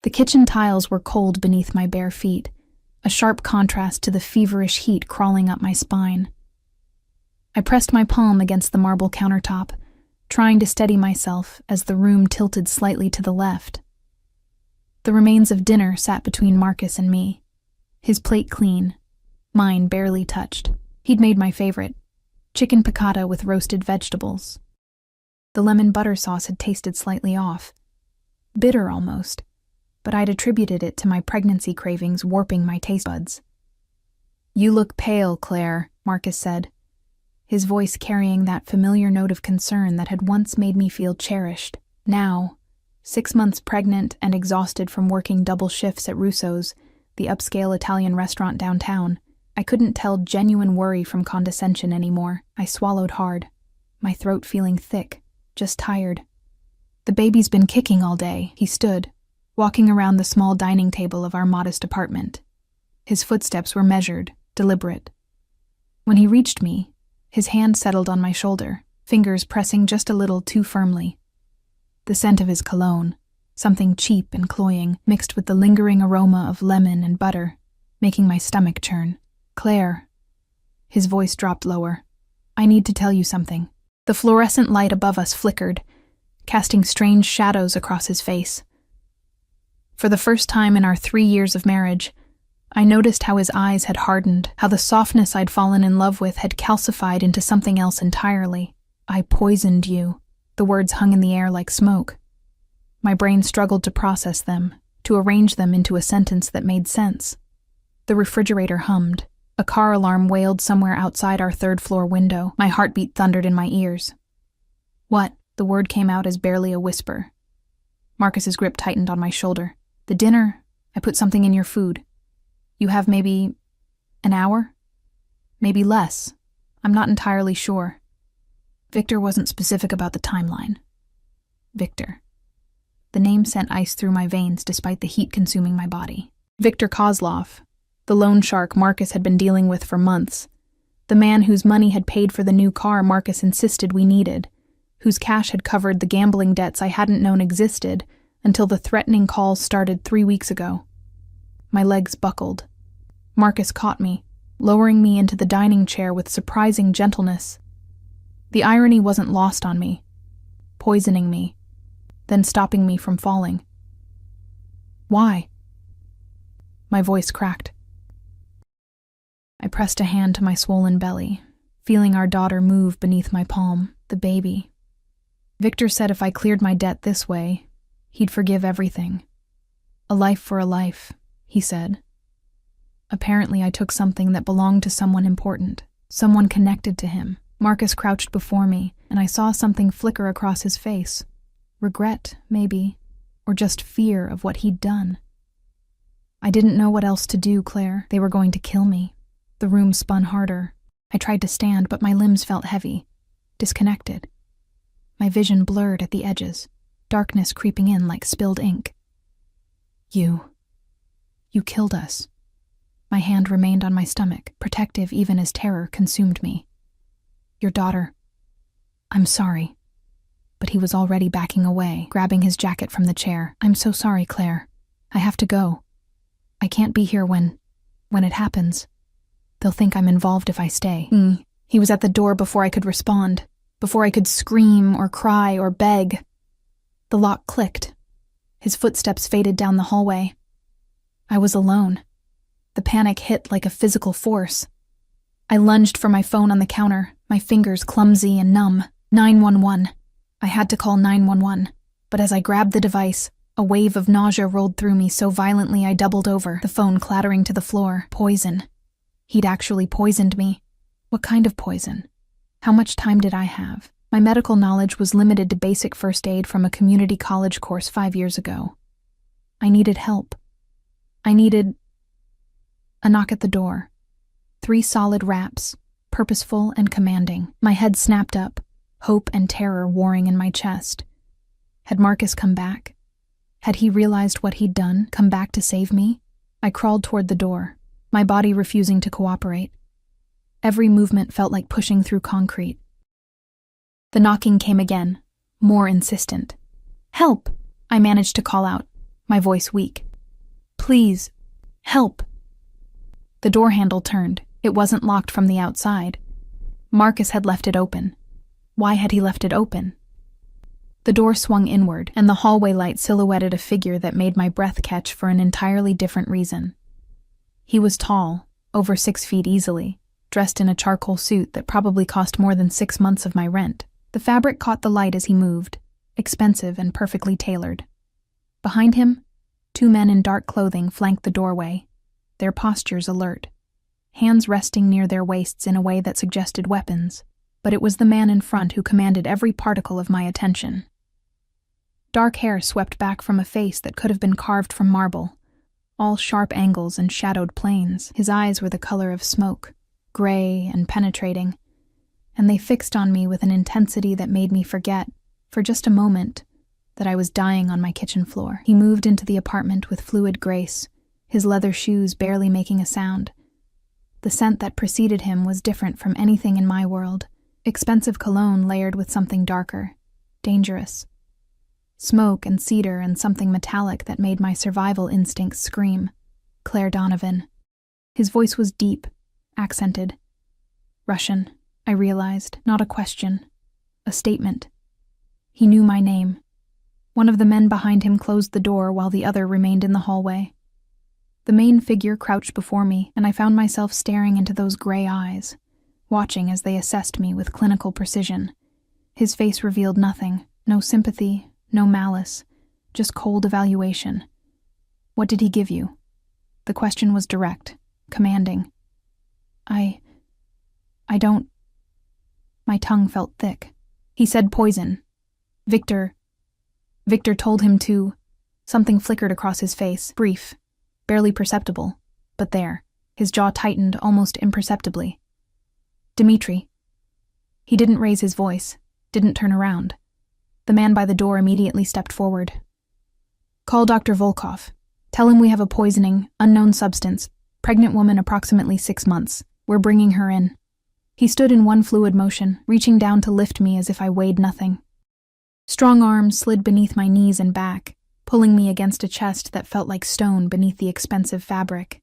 The kitchen tiles were cold beneath my bare feet, a sharp contrast to the feverish heat crawling up my spine. I pressed my palm against the marble countertop, trying to steady myself as the room tilted slightly to the left. The remains of dinner sat between Marcus and me, his plate clean, mine barely touched. He'd made my favorite, chicken piccata with roasted vegetables. The lemon butter sauce had tasted slightly off, bitter almost, but I'd attributed it to my pregnancy cravings warping my taste buds. "You look pale, Claire," Marcus said, his voice carrying that familiar note of concern that had once made me feel cherished. Now, 6 months pregnant and exhausted from working double shifts at Russo's, the upscale Italian restaurant downtown, I couldn't tell genuine worry from condescension anymore. I swallowed hard, my throat feeling thick, just tired. "The baby's been kicking all day," he stood, walking around the small dining table of our modest apartment. His footsteps were measured, deliberate. When he reached me, his hand settled on my shoulder, fingers pressing just a little too firmly. The scent of his cologne, something cheap and cloying, mixed with the lingering aroma of lemon and butter, making my stomach churn. "Claire," his voice dropped lower, "I need to tell you something." The fluorescent light above us flickered, casting strange shadows across his face. For the first time in our 3 years of marriage, I noticed how his eyes had hardened, how the softness I'd fallen in love with had calcified into something else entirely. "I poisoned you." The words hung in the air like smoke. My brain struggled to process them, to arrange them into a sentence that made sense. The refrigerator hummed. A car alarm wailed somewhere outside our third-floor window. My heartbeat thundered in my ears. "What?" The word came out as barely a whisper. Marcus's grip tightened on my shoulder. "The dinner. I put something in your food. You have maybe an hour? Maybe less. I'm not entirely sure." Victor wasn't specific about the timeline. Victor. The name sent ice through my veins despite the heat consuming my body. Victor Kozlov, the loan shark Marcus had been dealing with for months. The man whose money had paid for the new car Marcus insisted we needed, whose cash had covered the gambling debts I hadn't known existed until the threatening calls started 3 weeks ago. My legs buckled. Marcus caught me, lowering me into the dining chair with surprising gentleness. The irony wasn't lost on me. Poisoning me, then stopping me from falling. "Why?" My voice cracked. I pressed a hand to my swollen belly, feeling our daughter move beneath my palm, the baby. Victor said if I cleared my debt this way, he'd forgive everything. "A life for a life," he said. Apparently I took something that belonged to someone important, someone connected to him. Marcus crouched before me, and I saw something flicker across his face. Regret, maybe, or just fear of what he'd done. I didn't know what else to do, Claire. They were going to kill me. The room spun harder. I tried to stand, but my limbs felt heavy, disconnected. My vision blurred at the edges, darkness creeping in like spilled ink. You killed us." My hand remained on my stomach, protective even as terror consumed me. "Your daughter. I'm sorry." But he was already backing away, grabbing his jacket from the chair. "I'm so sorry, Claire. I have to go. I can't be here when it happens. They'll think I'm involved if I stay." He was at the door before I could respond, before I could scream or cry or beg. The lock clicked. His footsteps faded down the hallway. I was alone. The panic hit like a physical force. I lunged for my phone on the counter, my fingers clumsy and numb. 911. I had to call 911, but as I grabbed the device, a wave of nausea rolled through me so violently I doubled over, the phone clattering to the floor. Poison. He'd actually poisoned me. What kind of poison? How much time did I have? My medical knowledge was limited to basic first aid from a community college course 5 years ago. I needed help. I needed... A knock at the door. 3 solid raps, purposeful and commanding. My head snapped up, hope and terror warring in my chest. Had Marcus come back? Had he realized what he'd done, come back to save me? I crawled toward the door, my body refusing to cooperate. Every movement felt like pushing through concrete. The knocking came again, more insistent. "Help!" I managed to call out, my voice weak. Please, help. The door handle turned. It wasn't locked from the outside. Marcus had left it open. Why had he left it open? The door swung inward, and the hallway light silhouetted a figure that made my breath catch for an entirely different reason. He was tall, over 6 feet easily, dressed in a charcoal suit that probably cost more than 6 months of my rent. The fabric caught the light as he moved, expensive and perfectly tailored. Behind him, 2 men in dark clothing flanked the doorway, their postures alert, hands resting near their waists in a way that suggested weapons, but it was the man in front who commanded every particle of my attention. Dark hair swept back from a face that could have been carved from marble, all sharp angles and shadowed planes. His eyes were the color of smoke, gray and penetrating, and they fixed on me with an intensity that made me forget, for just a moment, that I was dying on my kitchen floor. He moved into the apartment with fluid grace, his leather shoes barely making a sound. The scent that preceded him was different from anything in my world, expensive cologne layered with something darker, dangerous. Smoke and cedar and something metallic that made my survival instincts scream. Claire Donovan. His voice was deep, accented. Russian, I realized, not a question, a statement. He knew my name. One of the men behind him closed the door while the other remained in the hallway. The main figure crouched before me, and I found myself staring into those gray eyes, watching as they assessed me with clinical precision. His face revealed nothing, no sympathy, no malice, just cold evaluation. What did he give you? The question was direct, commanding. I don't... My tongue felt thick. He said poison. Victor told him to... Something flickered across his face, brief, barely perceptible, but there. His jaw tightened almost imperceptibly. Dmitri. He didn't raise his voice, didn't turn around. The man by the door immediately stepped forward. Call Dr. Volkov. Tell him we have a poisoning, unknown substance, pregnant woman approximately 6 months. We're bringing her in. He stood in one fluid motion, reaching down to lift me as if I weighed nothing. Strong arms slid beneath my knees and back, pulling me against a chest that felt like stone beneath the expensive fabric.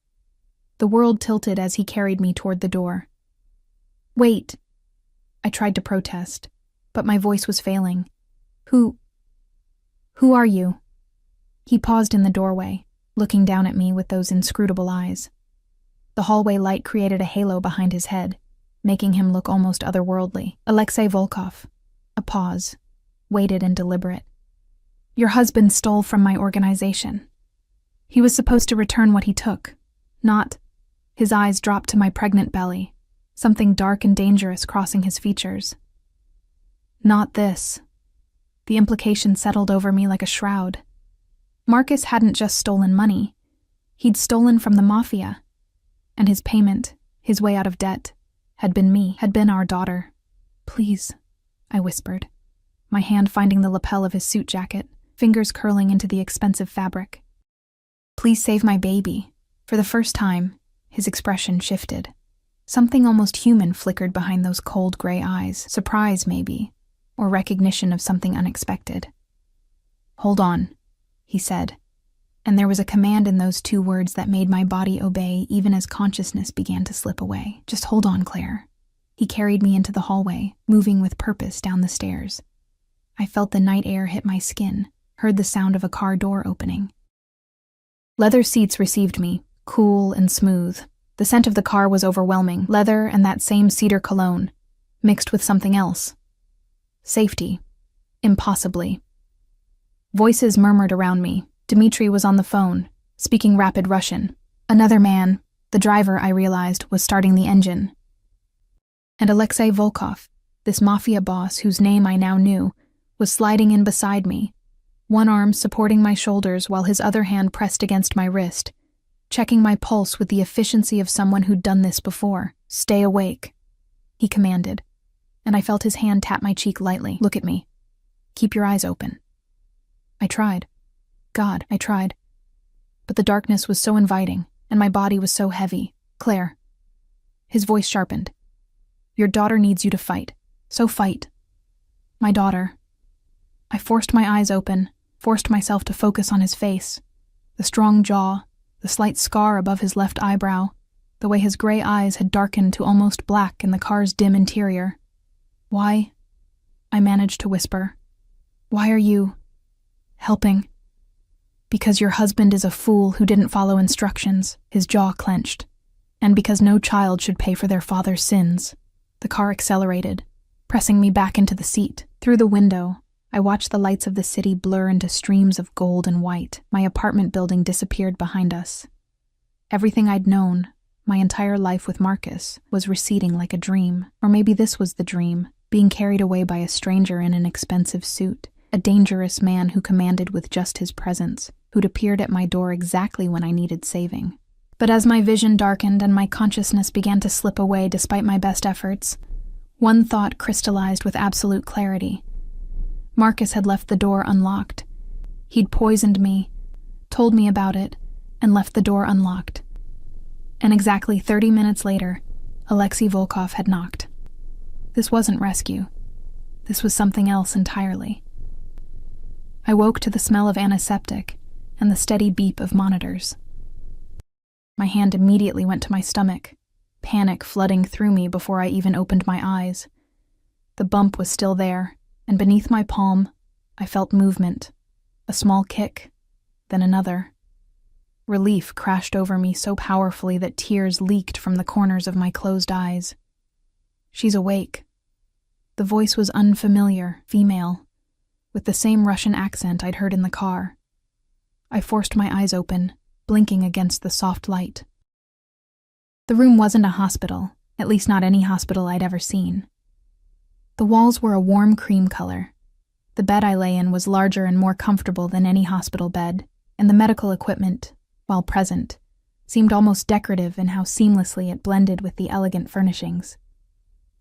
The world tilted as he carried me toward the door. Wait. I tried to protest, but my voice was failing. Who are you? He paused in the doorway, looking down at me with those inscrutable eyes. The hallway light created a halo behind his head, making him look almost otherworldly. Alexei Volkov. A pause, weighted and deliberate. Your husband stole from my organization. He was supposed to return what he took, not... His eyes dropped to my pregnant belly, something dark and dangerous crossing his features. Not this. The implication settled over me like a shroud. Marcus hadn't just stolen money. He'd stolen from the Mafia. And his payment, his way out of debt, had been me, had been our daughter. Please, I whispered, my hand finding the lapel of his suit jacket, fingers curling into the expensive fabric. Please save my baby. For the first time, his expression shifted. Something almost human flickered behind those cold gray eyes, surprise maybe, or recognition of something unexpected. Hold on, he said, and there was a command in those 2 words that made my body obey even as consciousness began to slip away. Just hold on, Claire. He carried me into the hallway, moving with purpose down the stairs. I felt the night air hit my skin, heard the sound of a car door opening. Leather seats received me, cool and smooth. The scent of the car was overwhelming, leather and that same cedar cologne, mixed with something else. Safety. Impossibly. Voices murmured around me. Dmitri was on the phone, speaking rapid Russian. Another man, the driver, I realized, was starting the engine. And Alexei Volkov, this mafia boss whose name I now knew, was sliding in beside me, one arm supporting my shoulders while his other hand pressed against my wrist, checking my pulse with the efficiency of someone who'd done this before. Stay awake, he commanded, and I felt his hand tap my cheek lightly. Look at me. Keep your eyes open. I tried. God, I tried. But the darkness was so inviting, and my body was so heavy. Claire. His voice sharpened. Your daughter needs you to fight. So fight. My daughter. I forced my eyes open, forced myself to focus on his face, The strong jaw, the slight scar above his left eyebrow, the way his gray eyes had darkened to almost black in the car's dim interior. "Why?" I managed to whisper. "Why are you helping?" "Because your husband is a fool who didn't follow instructions," his jaw clenched. "And because no child should pay for their father's sins." The car accelerated, pressing me back into the seat. Through the window, I watched the lights of the city blur into streams of gold and white. My apartment building disappeared behind us. Everything I'd known, my entire life with Marcus, was receding like a dream. Or maybe this was the dream, being carried away by a stranger in an expensive suit, a dangerous man who commanded with just his presence, who'd appeared at my door exactly when I needed saving. But as my vision darkened and my consciousness began to slip away despite my best efforts, one thought crystallized with absolute clarity. Marcus had left the door unlocked. He'd poisoned me, told me about it, and left the door unlocked. And exactly 30 minutes later, Alexei Volkov had knocked. This wasn't rescue. This was something else entirely. I woke to the smell of antiseptic and the steady beep of monitors. My hand immediately went to my stomach, panic flooding through me before I even opened my eyes. The bump was still there, and beneath my palm, I felt movement, a small kick, then another. Relief crashed over me so powerfully that tears leaked from the corners of my closed eyes. "She's awake." The voice was unfamiliar, female, with the same Russian accent I'd heard in the car. I forced my eyes open, blinking against the soft light. The room wasn't a hospital, at least not any hospital I'd ever seen. The walls were a warm cream color. The bed I lay in was larger and more comfortable than any hospital bed, and the medical equipment, while present, seemed almost decorative in how seamlessly it blended with the elegant furnishings.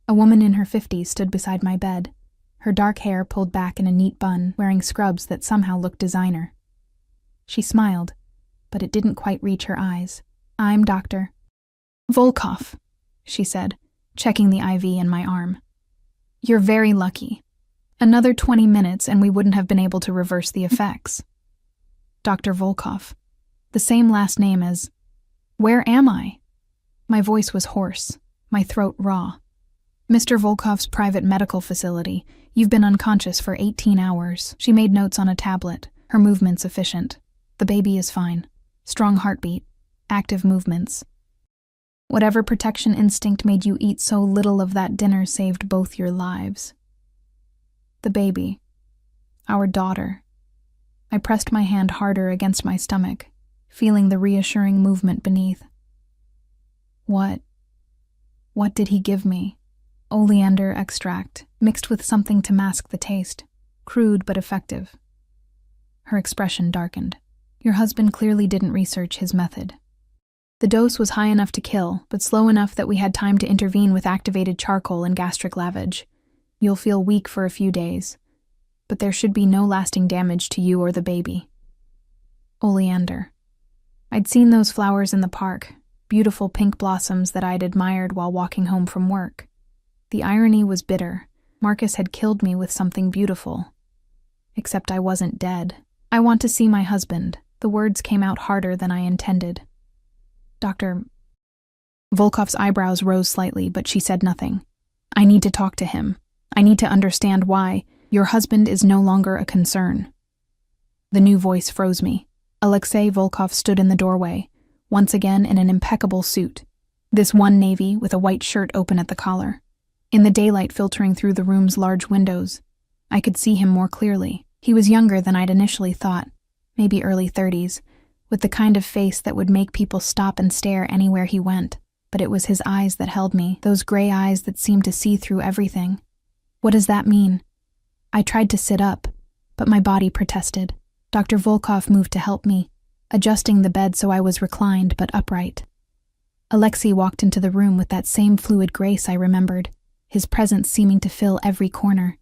A woman in her 50s stood beside my bed, her dark hair pulled back in a neat bun, wearing scrubs that somehow looked designer. She smiled, but it didn't quite reach her eyes. "I'm Dr. Volkov," she said, checking the IV in my arm. "You're very lucky. Another 20 minutes and we wouldn't have been able to reverse the effects." Dr. Volkov. The same last name as... Where am I? My voice was hoarse, my throat raw. "Mr. Volkov's private medical facility. You've been unconscious for 18 hours. She made notes on a tablet, her movements efficient. "The baby is fine. Strong heartbeat. Active movements. Whatever protection instinct made you eat so little of that dinner saved both your lives." The baby. Our daughter. I pressed my hand harder against my stomach, feeling the reassuring movement beneath. What did he give me? Oleander extract, mixed with something to mask the taste. Crude but effective. Her expression darkened. "Your husband clearly didn't research his method. The dose was high enough to kill, but slow enough that we had time to intervene with activated charcoal and gastric lavage. You'll feel weak for a few days, but there should be no lasting damage to you or the baby." Oleander. I'd seen those flowers in the park, beautiful pink blossoms that I'd admired while walking home from work. The irony was bitter. Marcus had killed me with something beautiful. Except I wasn't dead. "I want to see my husband." The words came out harder than I intended. "Dr." Volkov's eyebrows rose slightly, but she said nothing. "I need to talk to him. I need to understand why. Your husband is no longer a concern." The new voice froze me. Alexei Volkov stood in the doorway, once again in an impeccable suit. This one navy with a white shirt open at the collar. In the daylight filtering through the room's large windows, I could see him more clearly. He was younger than I'd initially thought, maybe early 30s, with the kind of face that would make people stop and stare anywhere he went. But it was his eyes that held me, those gray eyes that seemed to see through everything. What does that mean? I tried to sit up, but my body protested. Dr. Volkov moved to help me, adjusting the bed so I was reclined but upright. Alexei walked into the room with that same fluid grace I remembered, his presence seeming to fill every corner.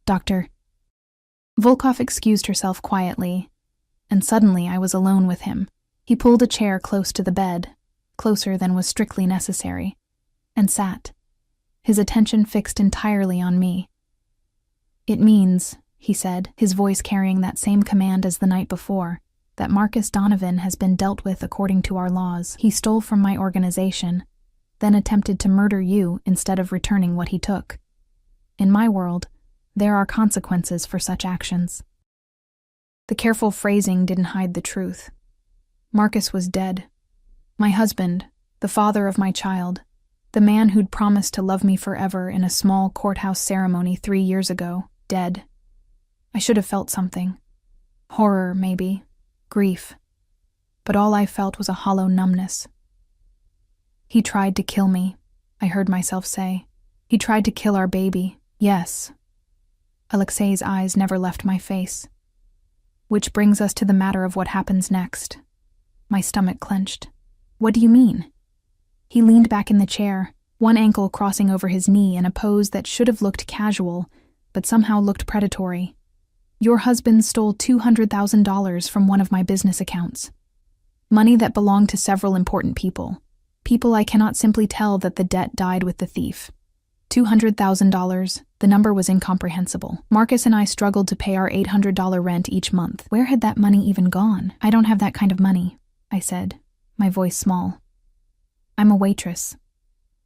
"Doctor." Volkov excused herself quietly, and suddenly I was alone with him. He pulled a chair close to the bed, closer than was strictly necessary, and sat, his attention fixed entirely on me. "It means," he said, his voice carrying that same command as the night before, that Marcus Donovan has been dealt with according to our laws. He stole from my organization, then attempted to murder you instead of returning what he took. In my world, there are consequences for such actions." The careful phrasing didn't hide the truth. Marcus was dead. My husband, the father of my child, the man who'd promised to love me forever in a small courthouse ceremony 3 years ago, dead. I should have felt something. Horror, maybe. Grief. But all I felt was a hollow numbness. "He tried to kill me," I heard myself say. "He tried to kill our baby, yes." Alexei's eyes never left my face. Which brings us to the matter of what happens next. My stomach clenched. "What do you mean?" He leaned back in the chair, one ankle crossing over his knee in a pose that should have looked casual, but somehow looked predatory. "Your husband stole $200,000 from one of my business accounts. Money that belonged to several important people. People I cannot simply tell that the debt died with the thief. $200,000, the number was incomprehensible. Marcus and I struggled to pay our $800 rent each month. Where had that money even gone? I don't have that kind of money," I said, my voice small. "I'm a waitress.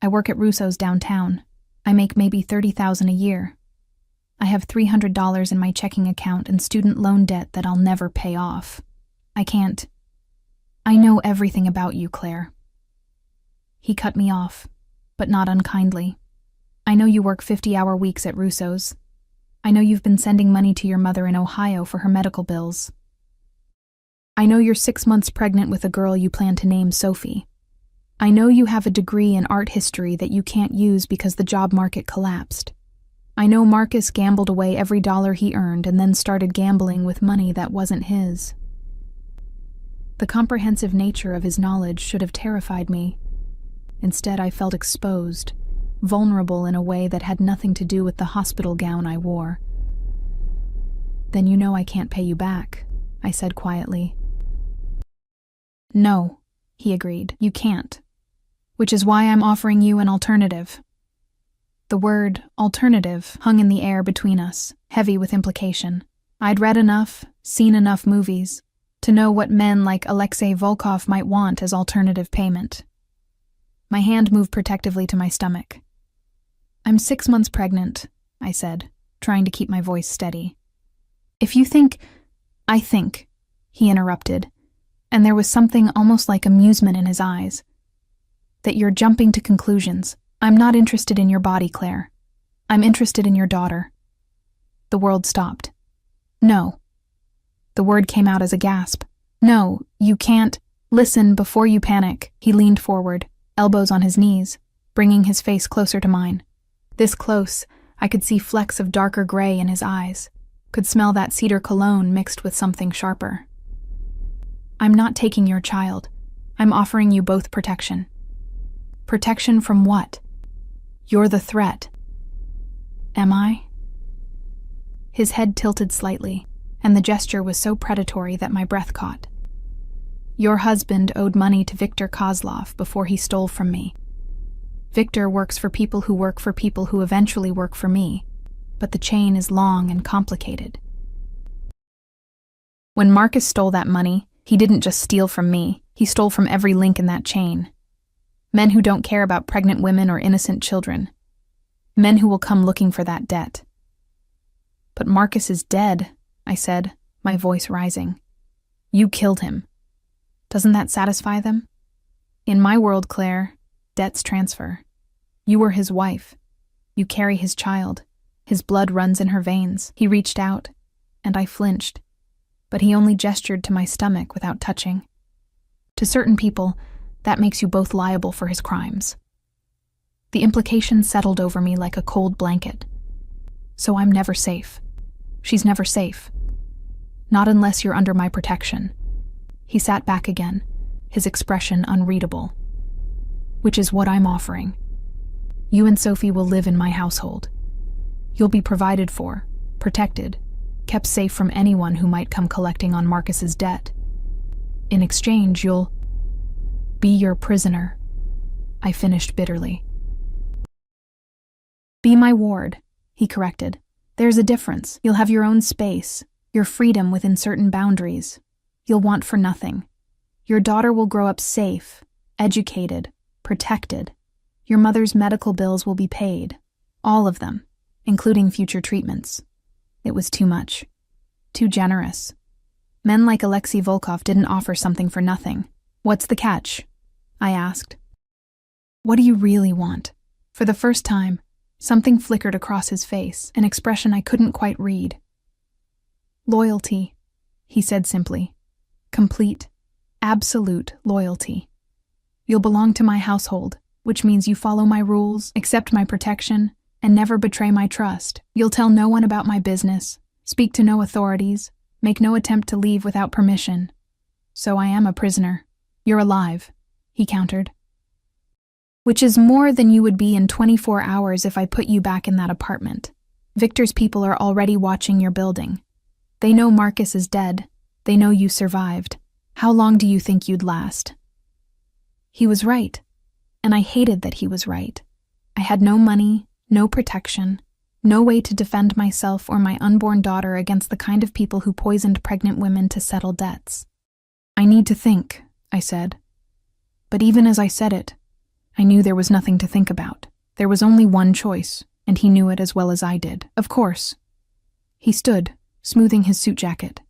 I work at Russo's downtown. I make maybe $30,000 a year. I have $300 in my checking account and student loan debt that I'll never pay off. I can't. I know everything about you, Claire." He cut me off, but not unkindly. "I know you work 50-hour weeks at Russo's. I know you've been sending money to your mother in Ohio for her medical bills. I know you're 6 months pregnant with a girl you plan to name Sophie. I know you have a degree in art history that you can't use because the job market collapsed. I know Marcus gambled away every dollar he earned and then started gambling with money that wasn't his." The comprehensive nature of his knowledge should have terrified me. Instead, I felt exposed, vulnerable in a way that had nothing to do with the hospital gown I wore. "Then you know I can't pay you back," I said quietly. "No," he agreed, "you can't. Which is why I'm offering you an alternative." The word alternative hung in the air between us, heavy with implication. I'd read enough, seen enough movies, to know what men like Alexei Volkov might want as alternative payment. My hand moved protectively to my stomach. "I'm 6 months pregnant," I said, trying to keep my voice steady. "If you think—" "I think," he interrupted, and there was something almost like amusement in his eyes, "that you're jumping to conclusions. I'm not interested in your body, Claire. I'm interested in your daughter." The world stopped. "No." The word came out as a gasp. "No, you can't. Listen before you panic." He leaned forward, elbows on his knees, bringing his face closer to mine. This close, I could see flecks of darker gray in his eyes, could smell that cedar cologne mixed with something sharper. "I'm not taking your child. I'm offering you both protection." "Protection from what?" "You're the threat." "Am I?" His head tilted slightly, and the gesture was so predatory that my breath caught. "Your husband owed money to Viktor Kozlov before he stole from me. Viktor works for people who work for people who eventually work for me, but the chain is long and complicated. When Marcus stole that money, he didn't just steal from me, he stole from every link in that chain. Men who don't care about pregnant women or innocent children. Men who will come looking for that debt." "But Marcus is dead," I said, my voice rising. "You killed him. Doesn't that satisfy them? In my world, Claire, debts transfer. You were his wife. You carry his child. His blood runs in her veins." He reached out, and I flinched, but he only gestured to my stomach without touching. "To certain people, that makes you both liable for his crimes." The implication settled over me like a cold blanket. "So I'm never safe. She's never safe. Not unless you're under my protection." He sat back again, his expression unreadable. "Which is what I'm offering. You and Sophie will live in my household. You'll be provided for, protected, kept safe from anyone who might come collecting on Marcus's debt. In exchange, you'll be your prisoner," I finished bitterly. "Be my ward," he corrected. "There's a difference. You'll have your own space, your freedom within certain boundaries. you'll want for nothing. Your daughter will grow up safe, educated, protected. Your mother's medical bills will be paid. All of them, including future treatments. It was too much. Too generous. Men like Alexei Volkov didn't offer something for nothing. What's the catch? I asked. What do you really want? For the first time, something flickered across his face, an expression I couldn't quite read. Loyalty, he said simply. Complete, absolute loyalty. You'll belong to my household, which means you follow my rules, accept my protection, and never betray my trust. You'll tell no one about my business, speak to no authorities, make no attempt to leave without permission. So I am a prisoner. You're alive, he countered. Which is more than you would be in 24 hours if I put you back in that apartment. Victor's people are already watching your building. They know Marcus is dead. They know you survived. How long do you think you'd last? He was right, and I hated that he was right. I had no money, no protection, no way to defend myself or my unborn daughter against the kind of people who poisoned pregnant women to settle debts. I need to think, I said. But even as I said it, I knew there was nothing to think about. There was only one choice, and he knew it as well as I did. Of course. He stood, smoothing his suit jacket.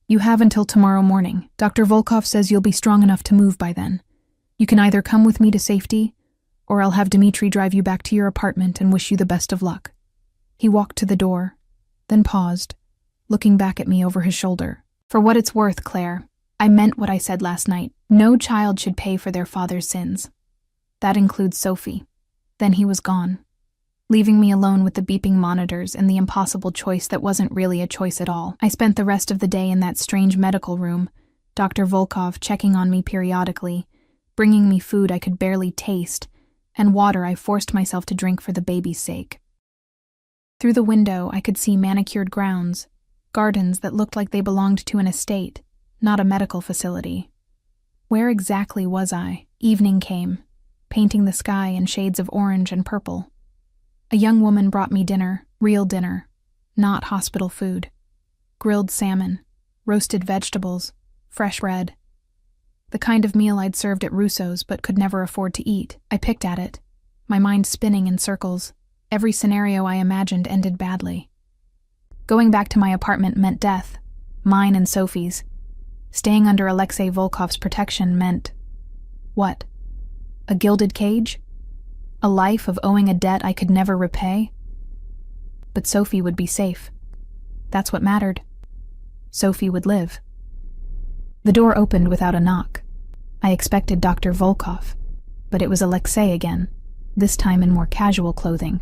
You have until tomorrow morning. Dr. Volkov says you'll be strong enough to move by then. You can either come with me to safety, or I'll have Dmitri drive you back to your apartment and wish you the best of luck. He walked to the door, then paused, looking back at me over his shoulder. For what it's worth, Claire, I meant what I said last night. No child should pay for their father's sins. That includes Sophie. Then he was gone, leaving me alone with the beeping monitors and the impossible choice that wasn't really a choice at all. I spent the rest of the day in that strange medical room, Dr. Volkov checking on me periodically, bringing me food I could barely taste, and water I forced myself to drink for the baby's sake. Through the window, I could see manicured grounds, gardens that looked like they belonged to an estate, not a medical facility. Where exactly was I? Evening came, painting the sky in shades of orange and purple. A young woman brought me dinner, real dinner, not hospital food. Grilled salmon, roasted vegetables, fresh bread. The kind of meal I'd served at Russo's but could never afford to eat. I picked at it, my mind spinning in circles. Every scenario I imagined ended badly. Going back to my apartment meant death, mine and Sophie's. Staying under Alexei Volkov's protection meant... what? A gilded cage? A life of owing a debt I could never repay? But Sophie would be safe. That's what mattered. Sophie would live. The door opened without a knock. I expected Dr. Volkov, but it was Alexei again, this time in more casual clothing.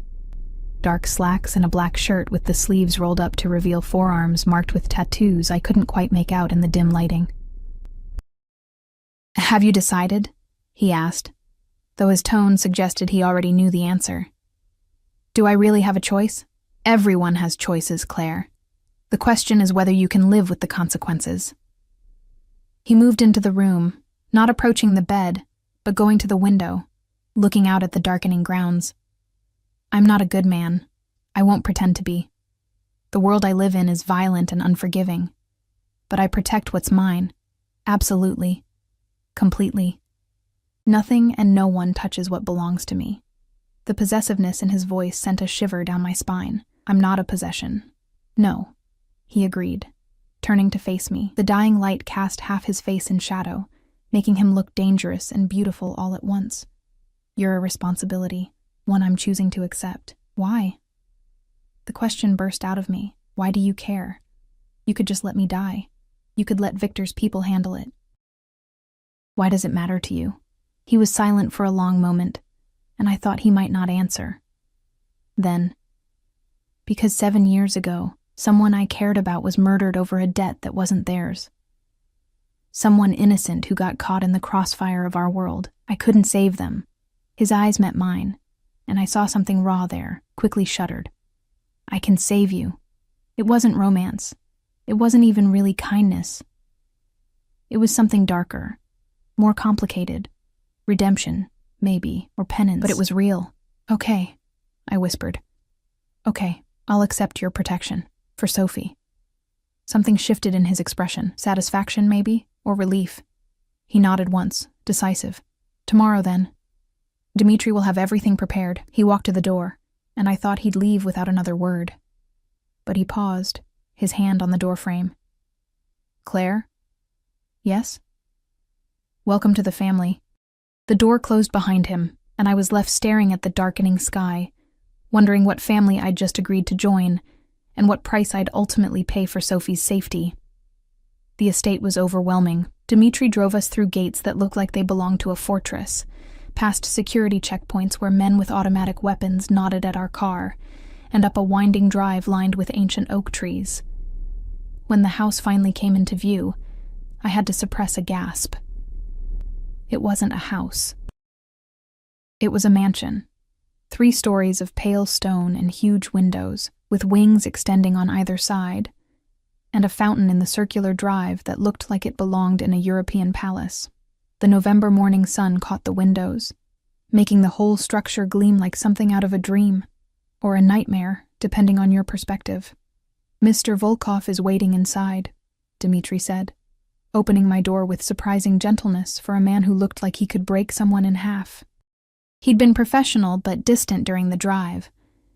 Dark slacks and a black shirt with the sleeves rolled up to reveal forearms marked with tattoos I couldn't quite make out in the dim lighting. Have you decided? He asked, though his tone suggested he already knew the answer. Do I really have a choice? Everyone has choices, Claire. The question is whether you can live with the consequences. He moved into the room, not approaching the bed, but going to the window, looking out at the darkening grounds. I'm not a good man. I won't pretend to be. The world I live in is violent and unforgiving. But I protect what's mine. Absolutely. Completely. Nothing and no one touches what belongs to me. The possessiveness in his voice sent a shiver down my spine. I'm not a possession. No, he agreed, turning to face me. The dying light cast half his face in shadow, making him look dangerous and beautiful all at once. You're a responsibility, one I'm choosing to accept. Why? The question burst out of me. Why do you care? You could just let me die. You could let Victor's people handle it. Why does it matter to you? He was silent for a long moment, and I thought he might not answer. Then, because 7 years ago, someone I cared about was murdered over a debt that wasn't theirs. Someone innocent who got caught in the crossfire of our world. I couldn't save them. His eyes met mine, and I saw something raw there, quickly shuddered. I can save you. It wasn't romance. It wasn't even really kindness. It was something darker, more complicated. Redemption, maybe, or penance. But it was real. Okay, I whispered. Okay, I'll accept your protection. For Sophie. Something shifted in his expression. Satisfaction, maybe? Or relief? He nodded once, decisive. Tomorrow, then. Dmitri will have everything prepared. He walked to the door, and I thought he'd leave without another word. But he paused, his hand on the doorframe. Claire? Yes? Welcome to the family. The door closed behind him, and I was left staring at the darkening sky, wondering what family I'd just agreed to join, and what price I'd ultimately pay for Sophie's safety. The estate was overwhelming. Dmitri drove us through gates that looked like they belonged to a fortress, past security checkpoints where men with automatic weapons nodded at our car, and up a winding drive lined with ancient oak trees. When the house finally came into view, I had to suppress a gasp. It wasn't a house. It was a mansion. 3 stories of pale stone and huge windows, with wings extending on either side, and a fountain in the circular drive that looked like it belonged in a European palace. The November morning sun caught the windows, making the whole structure gleam like something out of a dream, or a nightmare, depending on your perspective. Mr. Volkov is waiting inside, Dmitri said, opening my door with surprising gentleness for a man who looked like he could break someone in half. He'd been professional but distant during the drive,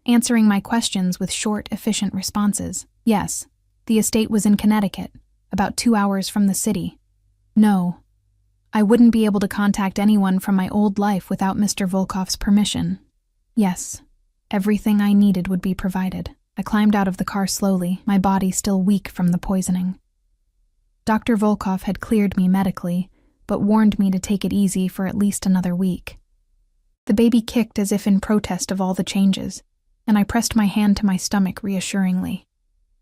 answering my questions with short, efficient responses. Yes, the estate was in Connecticut, about 2 hours from the city. No, I wouldn't be able to contact anyone from my old life without Mr. Volkov's permission. Yes, everything I needed would be provided. I climbed out of the car slowly, my body still weak from the poisoning. Dr. Volkov had cleared me medically, but warned me to take it easy for at least another week. The baby kicked as if in protest of all the changes, and I pressed my hand to my stomach reassuringly.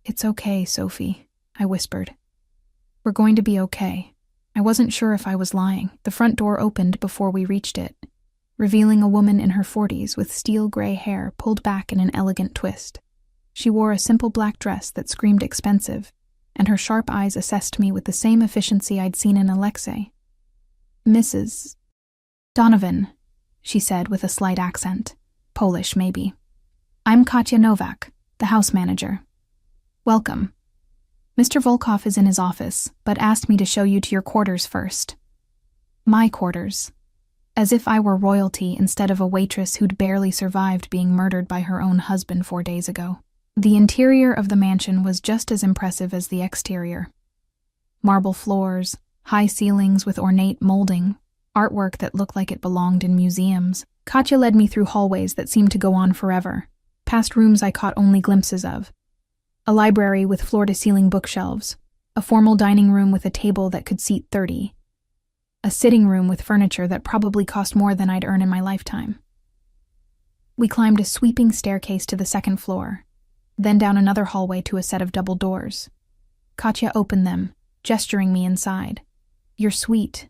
It's okay, Sophie, I whispered. We're going to be okay. I wasn't sure if I was lying. The front door opened before we reached it, revealing a woman in her 40s with steel-gray hair pulled back in an elegant twist. She wore a simple black dress that screamed expensive, and her sharp eyes assessed me with the same efficiency I'd seen in Alexei. Mrs. Donovan, she said with a slight accent. Polish, maybe. I'm Katya Novak, the house manager. Welcome. Mr. Volkov is in his office, but asked me to show you to your quarters first. My quarters. As if I were royalty instead of a waitress who'd barely survived being murdered by her own husband 4 days ago. The interior of the mansion was just as impressive as the exterior. Marble floors, high ceilings with ornate molding, artwork that looked like it belonged in museums. Katya led me through hallways that seemed to go on forever, past rooms I caught only glimpses of. A library with floor-to-ceiling bookshelves, a formal dining room with a table that could seat 30, a sitting room with furniture that probably cost more than I'd earn in my lifetime. We climbed a sweeping staircase to the 2nd floor, then down another hallway to a set of double doors. Katya opened them, gesturing me inside. You're sweet,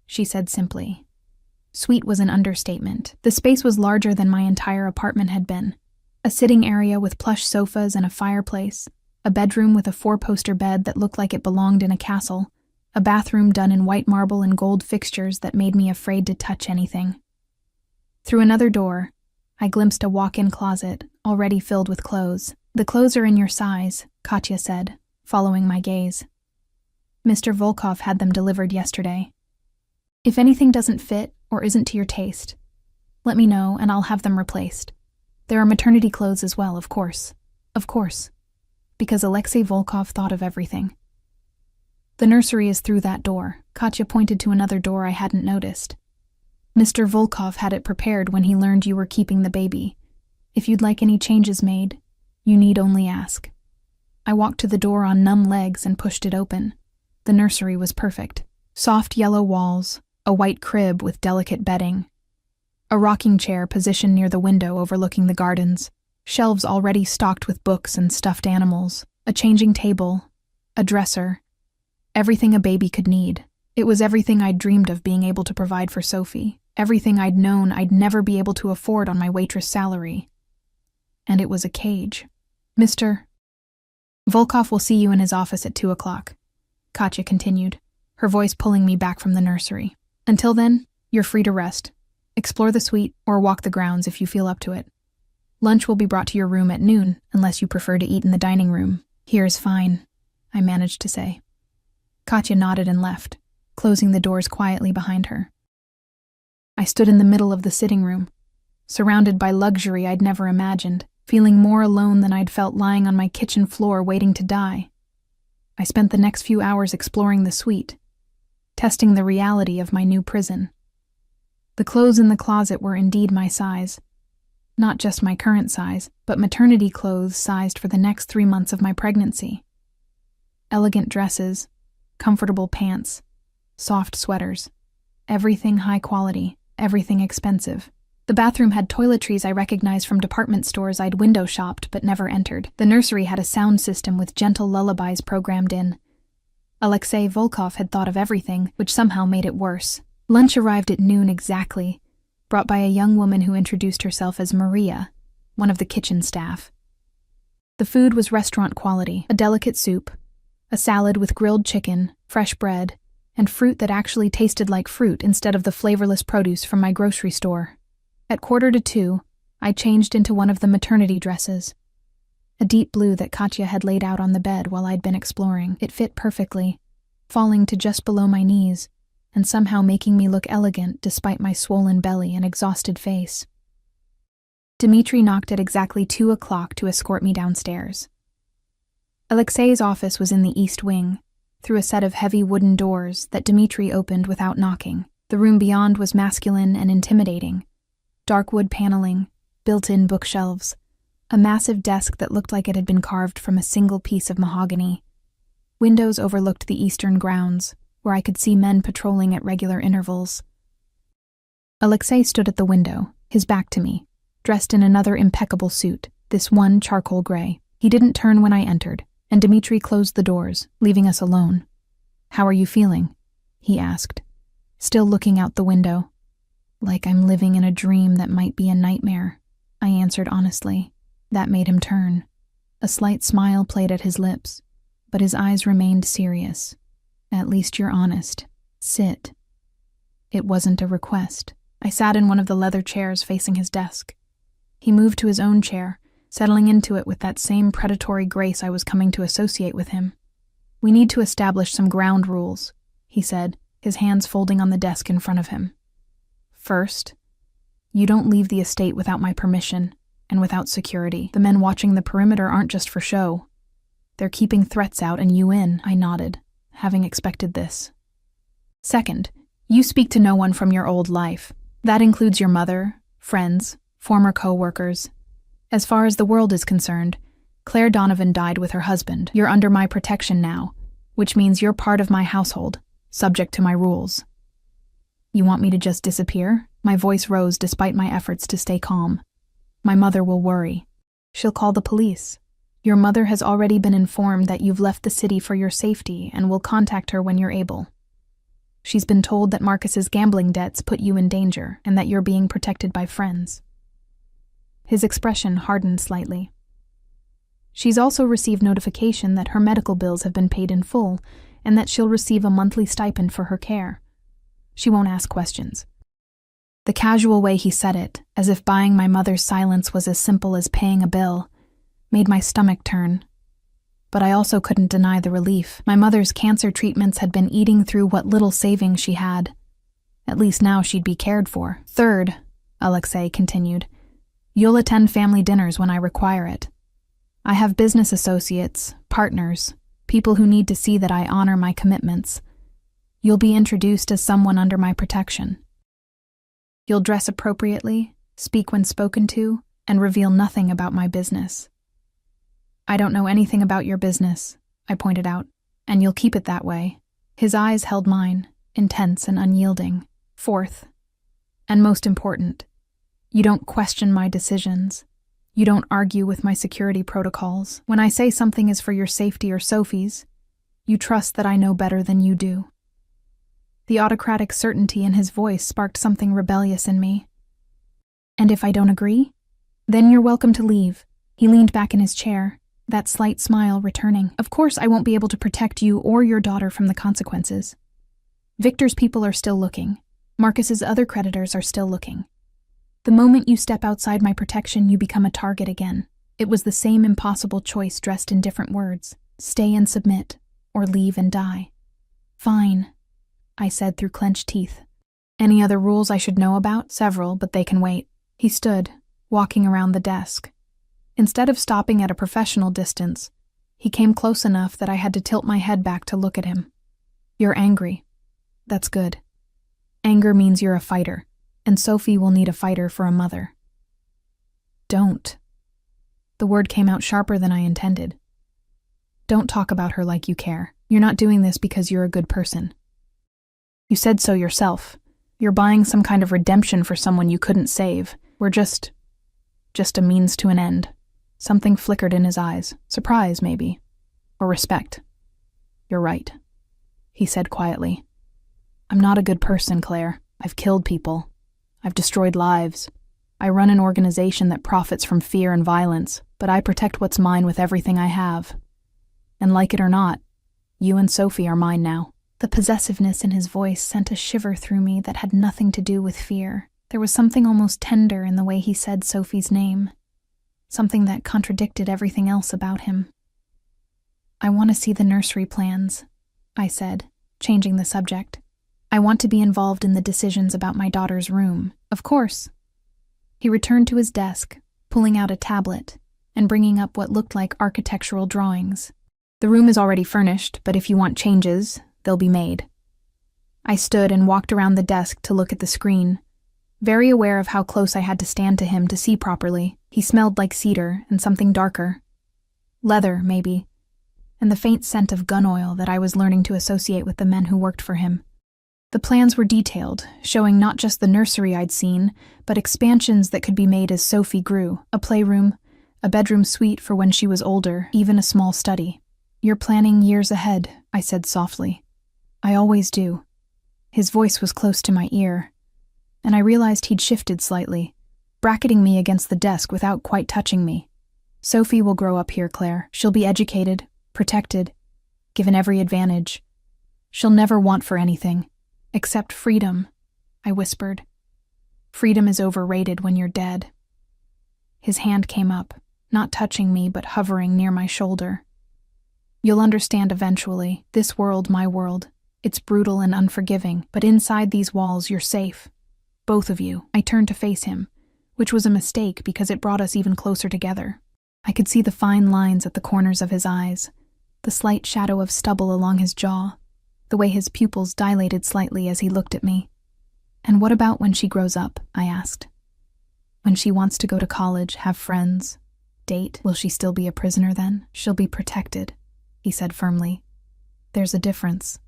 she said simply. Sweet was an understatement. The space was larger than my entire apartment had been. A sitting area with plush sofas and a fireplace, a bedroom with a 4-poster bed that looked like it belonged in a castle, a bathroom done in white marble and gold fixtures that made me afraid to touch anything. Through another door, I glimpsed a walk-in closet, already filled with clothes. The clothes are in your size, Katya said, following my gaze. Mr. Volkov had them delivered yesterday. If anything doesn't fit or isn't to your taste, let me know and I'll have them replaced. There are maternity clothes as well, of course. Of course. Because Alexei Volkov thought of everything. The nursery is through that door. Katya pointed to another door I hadn't noticed. Mr. Volkov had it prepared when he learned you were keeping the baby. If you'd like any changes made, you need only ask. I walked to the door on numb legs and pushed it open. The nursery was perfect. Soft yellow walls, a white crib with delicate bedding, a rocking chair positioned near the window overlooking the gardens, shelves already stocked with books and stuffed animals, a changing table, a dresser, everything a baby could need. It was everything I'd dreamed of being able to provide for Sophie, everything I'd known I'd never be able to afford on my waitress salary. And it was a cage. Mr. Volkov will see you in his office at 2 o'clock, Katya continued, her voice pulling me back from the nursery. Until then, you're free to rest. Explore the suite or walk the grounds if you feel up to it. Lunch will be brought to your room at noon, unless you prefer to eat in the dining room. Here is fine. I managed to say. Katya nodded and left, closing the doors quietly behind her. I stood in the middle of the sitting room, surrounded by luxury I'd never imagined, feeling more alone than I'd felt lying on my kitchen floor waiting to die. I spent the next few hours exploring the suite, testing the reality of my new prison. The clothes in the closet were indeed my size. Not just my current size, but maternity clothes sized for the next 3 months of my pregnancy. Elegant dresses, comfortable pants, soft sweaters. Everything high quality, everything expensive. The bathroom had toiletries I recognized from department stores I'd window shopped but never entered. The nursery had a sound system with gentle lullabies programmed in. Alexei Volkov had thought of everything, which somehow made it worse. Lunch arrived at noon exactly, brought by a young woman who introduced herself as Maria, one of the kitchen staff. The food was restaurant quality, a delicate soup, a salad with grilled chicken, fresh bread, and fruit that actually tasted like fruit instead of the flavorless produce from my grocery store. At 1:45, I changed into one of the maternity dresses, a deep blue that Katya had laid out on the bed while I'd been exploring. It fit perfectly, falling to just below my knees, and somehow making me look elegant despite my swollen belly and exhausted face. Dmitri knocked at exactly 2 o'clock to escort me downstairs. Alexei's office was in the east wing, through a set of heavy wooden doors that Dmitri opened without knocking. The room beyond was masculine and intimidating. Dark wood paneling, built-in bookshelves, a massive desk that looked like it had been carved from a single piece of mahogany. Windows overlooked the eastern grounds, where I could see men patrolling at regular intervals. Alexei stood at the window, his back to me, dressed in another impeccable suit, this one charcoal gray. He didn't turn when I entered, and Dmitri closed the doors, leaving us alone. "How are you feeling?" he asked, still looking out the window. "Like I'm living in a dream that might be a nightmare," I answered honestly. That made him turn. A slight smile played at his lips, but his eyes remained serious. "At least you're honest. Sit." It wasn't a request. I sat in one of the leather chairs facing his desk. He moved to his own chair, settling into it with that same predatory grace I was coming to associate with him. "We need to establish some ground rules," he said, his hands folding on the desk in front of him. "First, you don't leave the estate without my permission and without security. The men watching the perimeter aren't just for show. They're keeping threats out and you in." I nodded, having expected this. "Second, you speak to no one from your old life. That includes your mother, friends, former co-workers. As far as the world is concerned, Claire Donovan died with her husband. You're under my protection now, which means you're part of my household, subject to my rules." "You want me to just disappear?" My voice rose despite my efforts to stay calm. "My mother will worry. She'll call the police. Your mother has already been informed that you've left the city for your safety and will contact her when you're able. She's been told that Marcus's gambling debts put you in danger and that you're being protected by friends." His expression hardened slightly. "She's also received notification that her medical bills have been paid in full and that she'll receive a monthly stipend for her care. She won't ask questions." The casual way he said it, as if buying my mother's silence was as simple as paying a bill, made my stomach turn. But I also couldn't deny the relief. My mother's cancer treatments had been eating through what little savings she had. At least now she'd be cared for. "Third," Alexei continued, "you'll attend family dinners when I require it. I have business associates, partners, people who need to see that I honor my commitments. You'll be introduced as someone under my protection. You'll dress appropriately, speak when spoken to, and reveal nothing about my business." "I don't know anything about your business," I pointed out, "and you'll keep it that way." His eyes held mine, intense and unyielding. "Fourth, and most important, you don't question my decisions. You don't argue with my security protocols. When I say something is for your safety or Sophie's, you trust that I know better than you do." The autocratic certainty in his voice sparked something rebellious in me. "And if I don't agree? Then you're welcome to leave." He leaned back in his chair, that slight smile returning. "Of course I won't be able to protect you or your daughter from the consequences. Victor's people are still looking. Marcus's other creditors are still looking. The moment you step outside my protection, you become a target again." It was the same impossible choice dressed in different words. Stay and submit, or leave and die. Fine, I said through clenched teeth. Any other rules I should know about? Several, but they can wait. He stood, walking around the desk. Instead of stopping at a professional distance, he came close enough that I had to tilt my head back to look at him. You're angry. That's good. Anger means you're a fighter, and Sophie will need a fighter for a mother. Don't. The word came out sharper than I intended. Don't talk about her like you care. You're not doing this because you're a good person. You said so yourself. You're buying some kind of redemption for someone you couldn't save. We're just a means to an end. Something flickered in his eyes. Surprise, maybe. Or respect. You're right, he said quietly. I'm not a good person, Claire. I've killed people. I've destroyed lives. I run an organization that profits from fear and violence, but I protect what's mine with everything I have. And like it or not, you and Sophie are mine now. The possessiveness in his voice sent a shiver through me that had nothing to do with fear. There was something almost tender in the way he said Sophie's name, something that contradicted everything else about him. I want to see the nursery plans, I said, changing the subject. I want to be involved in the decisions about my daughter's room. Of course. He returned to his desk, pulling out a tablet and bringing up what looked like architectural drawings. The room is already furnished, but if you want changes, they'll be made. I stood and walked around the desk to look at the screen, very aware of how close I had to stand to him to see properly. He smelled like cedar and something darker. Leather, maybe, and the faint scent of gun oil that I was learning to associate with the men who worked for him. The plans were detailed, showing not just the nursery I'd seen, but expansions that could be made as Sophie grew, a playroom, a bedroom suite for when she was older, even a small study. You're planning years ahead, I said softly. I always do. His voice was close to my ear, and I realized he'd shifted slightly, bracketing me against the desk without quite touching me. Sophie will grow up here, Claire. She'll be educated, protected, given every advantage. She'll never want for anything, except freedom, I whispered. Freedom is overrated when you're dead. His hand came up, not touching me but hovering near my shoulder. You'll understand eventually. This world, my world. It's brutal and unforgiving, but inside these walls you're safe. Both of you. I turned to face him, which was a mistake because it brought us even closer together. I could see the fine lines at the corners of his eyes, the slight shadow of stubble along his jaw, the way his pupils dilated slightly as he looked at me. And what about when she grows up? I asked. When she wants to go to college, have friends, date, will she still be a prisoner then? She'll be protected, he said firmly. There's a difference.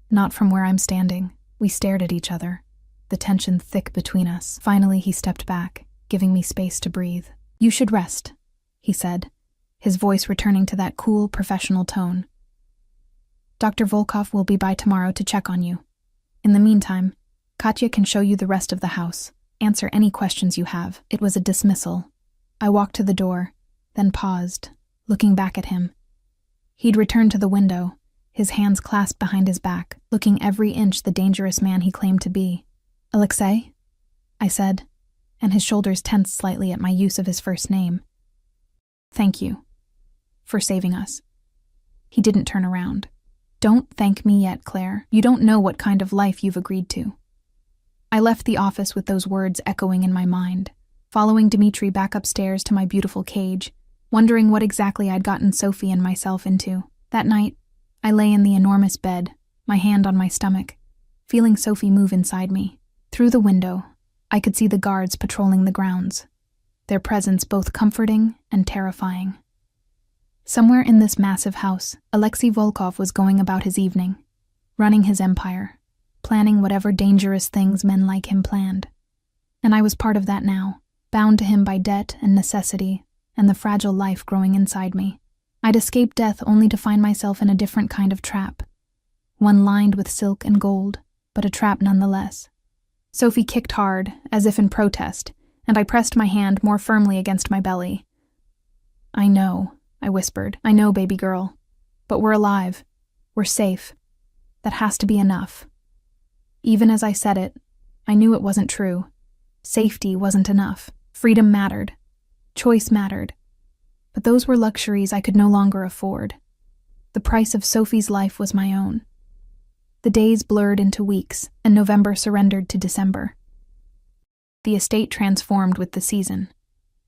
Not from where I'm standing. We stared at each other, the tension thick between us. Finally, he stepped back, giving me space to breathe. You should rest, he said, his voice returning to that cool, professional tone. Dr. Volkov will be by tomorrow to check on you. In the meantime, Katya can show you the rest of the house, answer any questions you have. It was a dismissal. I walked to the door, then paused, looking back at him. He'd returned to the window, his hands clasped behind his back, looking every inch the dangerous man he claimed to be. Alexei? I said, and his shoulders tensed slightly at my use of his first name. Thank you. For saving us. He didn't turn around. Don't thank me yet, Claire. You don't know what kind of life you've agreed to. I left the office with those words echoing in my mind, following Dmitri back upstairs to my beautiful cage, wondering what exactly I'd gotten Sophie and myself into. That night, I lay in the enormous bed, my hand on my stomach, feeling Sophie move inside me. Through the window, I could see the guards patrolling the grounds, their presence both comforting and terrifying. Somewhere in this massive house, Alexei Volkov was going about his evening, running his empire, planning whatever dangerous things men like him planned. And I was part of that now, bound to him by debt and necessity and the fragile life growing inside me. I'd escaped death only to find myself in a different kind of trap, one lined with silk and gold, but a trap nonetheless. Sophie kicked hard, as if in protest, and I pressed my hand more firmly against my belly. I know, I whispered. I know, baby girl. But we're alive. We're safe. That has to be enough. Even as I said it, I knew it wasn't true. Safety wasn't enough. Freedom mattered. Choice mattered. But those were luxuries I could no longer afford. The price of Sophie's life was my own. The days blurred into weeks, and November surrendered to December. The estate transformed with the season.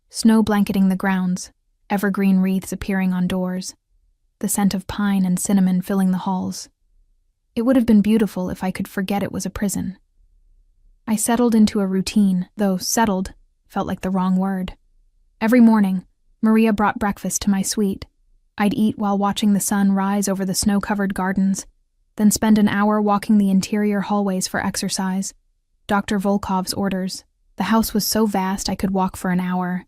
Snow blanketing the grounds, evergreen wreaths appearing on doors, the scent of pine and cinnamon filling the halls. It would have been beautiful if I could forget it was a prison. I settled into a routine, though settled felt like the wrong word. Every morning, Maria brought breakfast to my suite. I'd eat while watching the sun rise over the snow-covered gardens, then spend an hour walking the interior hallways for exercise. Dr. Volkov's orders. The house was so vast I could walk for an hour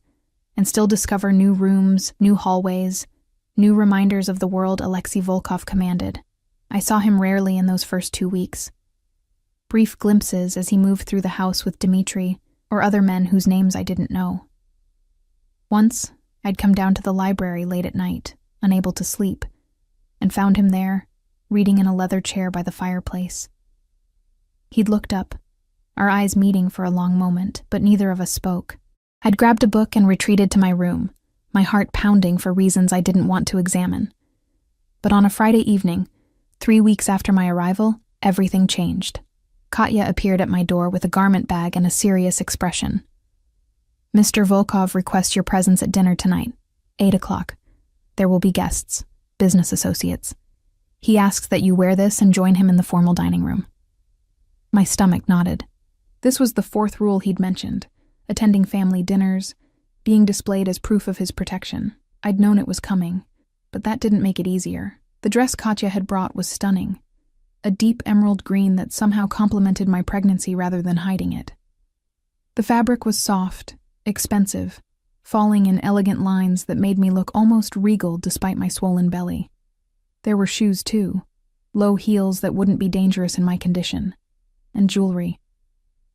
and still discover new rooms, new hallways, new reminders of the world Alexei Volkov commanded. I saw him rarely in those first 2 weeks. Brief glimpses as he moved through the house with Dmitri or other men whose names I didn't know. Once, I'd come down to the library late at night, unable to sleep, and found him there, reading in a leather chair by the fireplace. He'd looked up, our eyes meeting for a long moment, but neither of us spoke. I'd grabbed a book and retreated to my room, my heart pounding for reasons I didn't want to examine. But on a Friday evening, 3 weeks after my arrival, everything changed. Katya appeared at my door with a garment bag and a serious expression. "Mr. Volkov requests your presence at dinner tonight, 8 o'clock. There will be guests, business associates. He asks that you wear this and join him in the formal dining room." My stomach nodded. This was the 4th rule he'd mentioned, attending family dinners, being displayed as proof of his protection. I'd known it was coming, but that didn't make it easier. The dress Katya had brought was stunning, a deep emerald green that somehow complemented my pregnancy rather than hiding it. The fabric was soft, expensive, falling in elegant lines that made me look almost regal despite my swollen belly. There were shoes too, low heels that wouldn't be dangerous in my condition, and jewelry.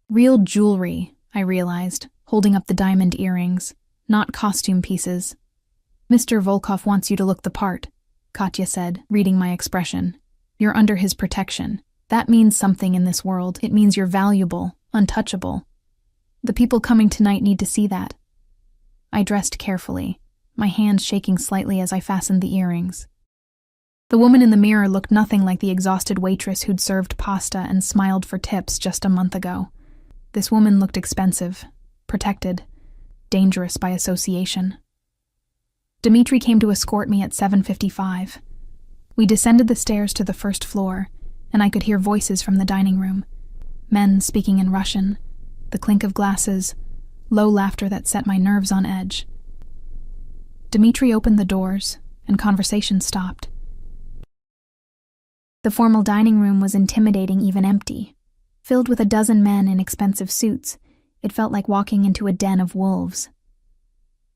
Real jewelry, I realized, holding up the diamond earrings, not costume pieces. "Mr. Volkov wants you to look the part," Katya said, reading my expression. "You're under his protection. That means something in this world. It means you're valuable, untouchable. The people coming tonight need to see that." I dressed carefully, my hands shaking slightly as I fastened the earrings. The woman in the mirror looked nothing like the exhausted waitress who'd served pasta and smiled for tips just a month ago. This woman looked expensive, protected, dangerous by association. Dmitri came to escort me at 7:55. We descended the stairs to the first floor, and I could hear voices from the dining room, men speaking in Russian, the clink of glasses, low laughter that set my nerves on edge. Dmitri opened the doors, and conversation stopped. The formal dining room was intimidating, even empty. Filled with a dozen men in expensive suits, it felt like walking into a den of wolves.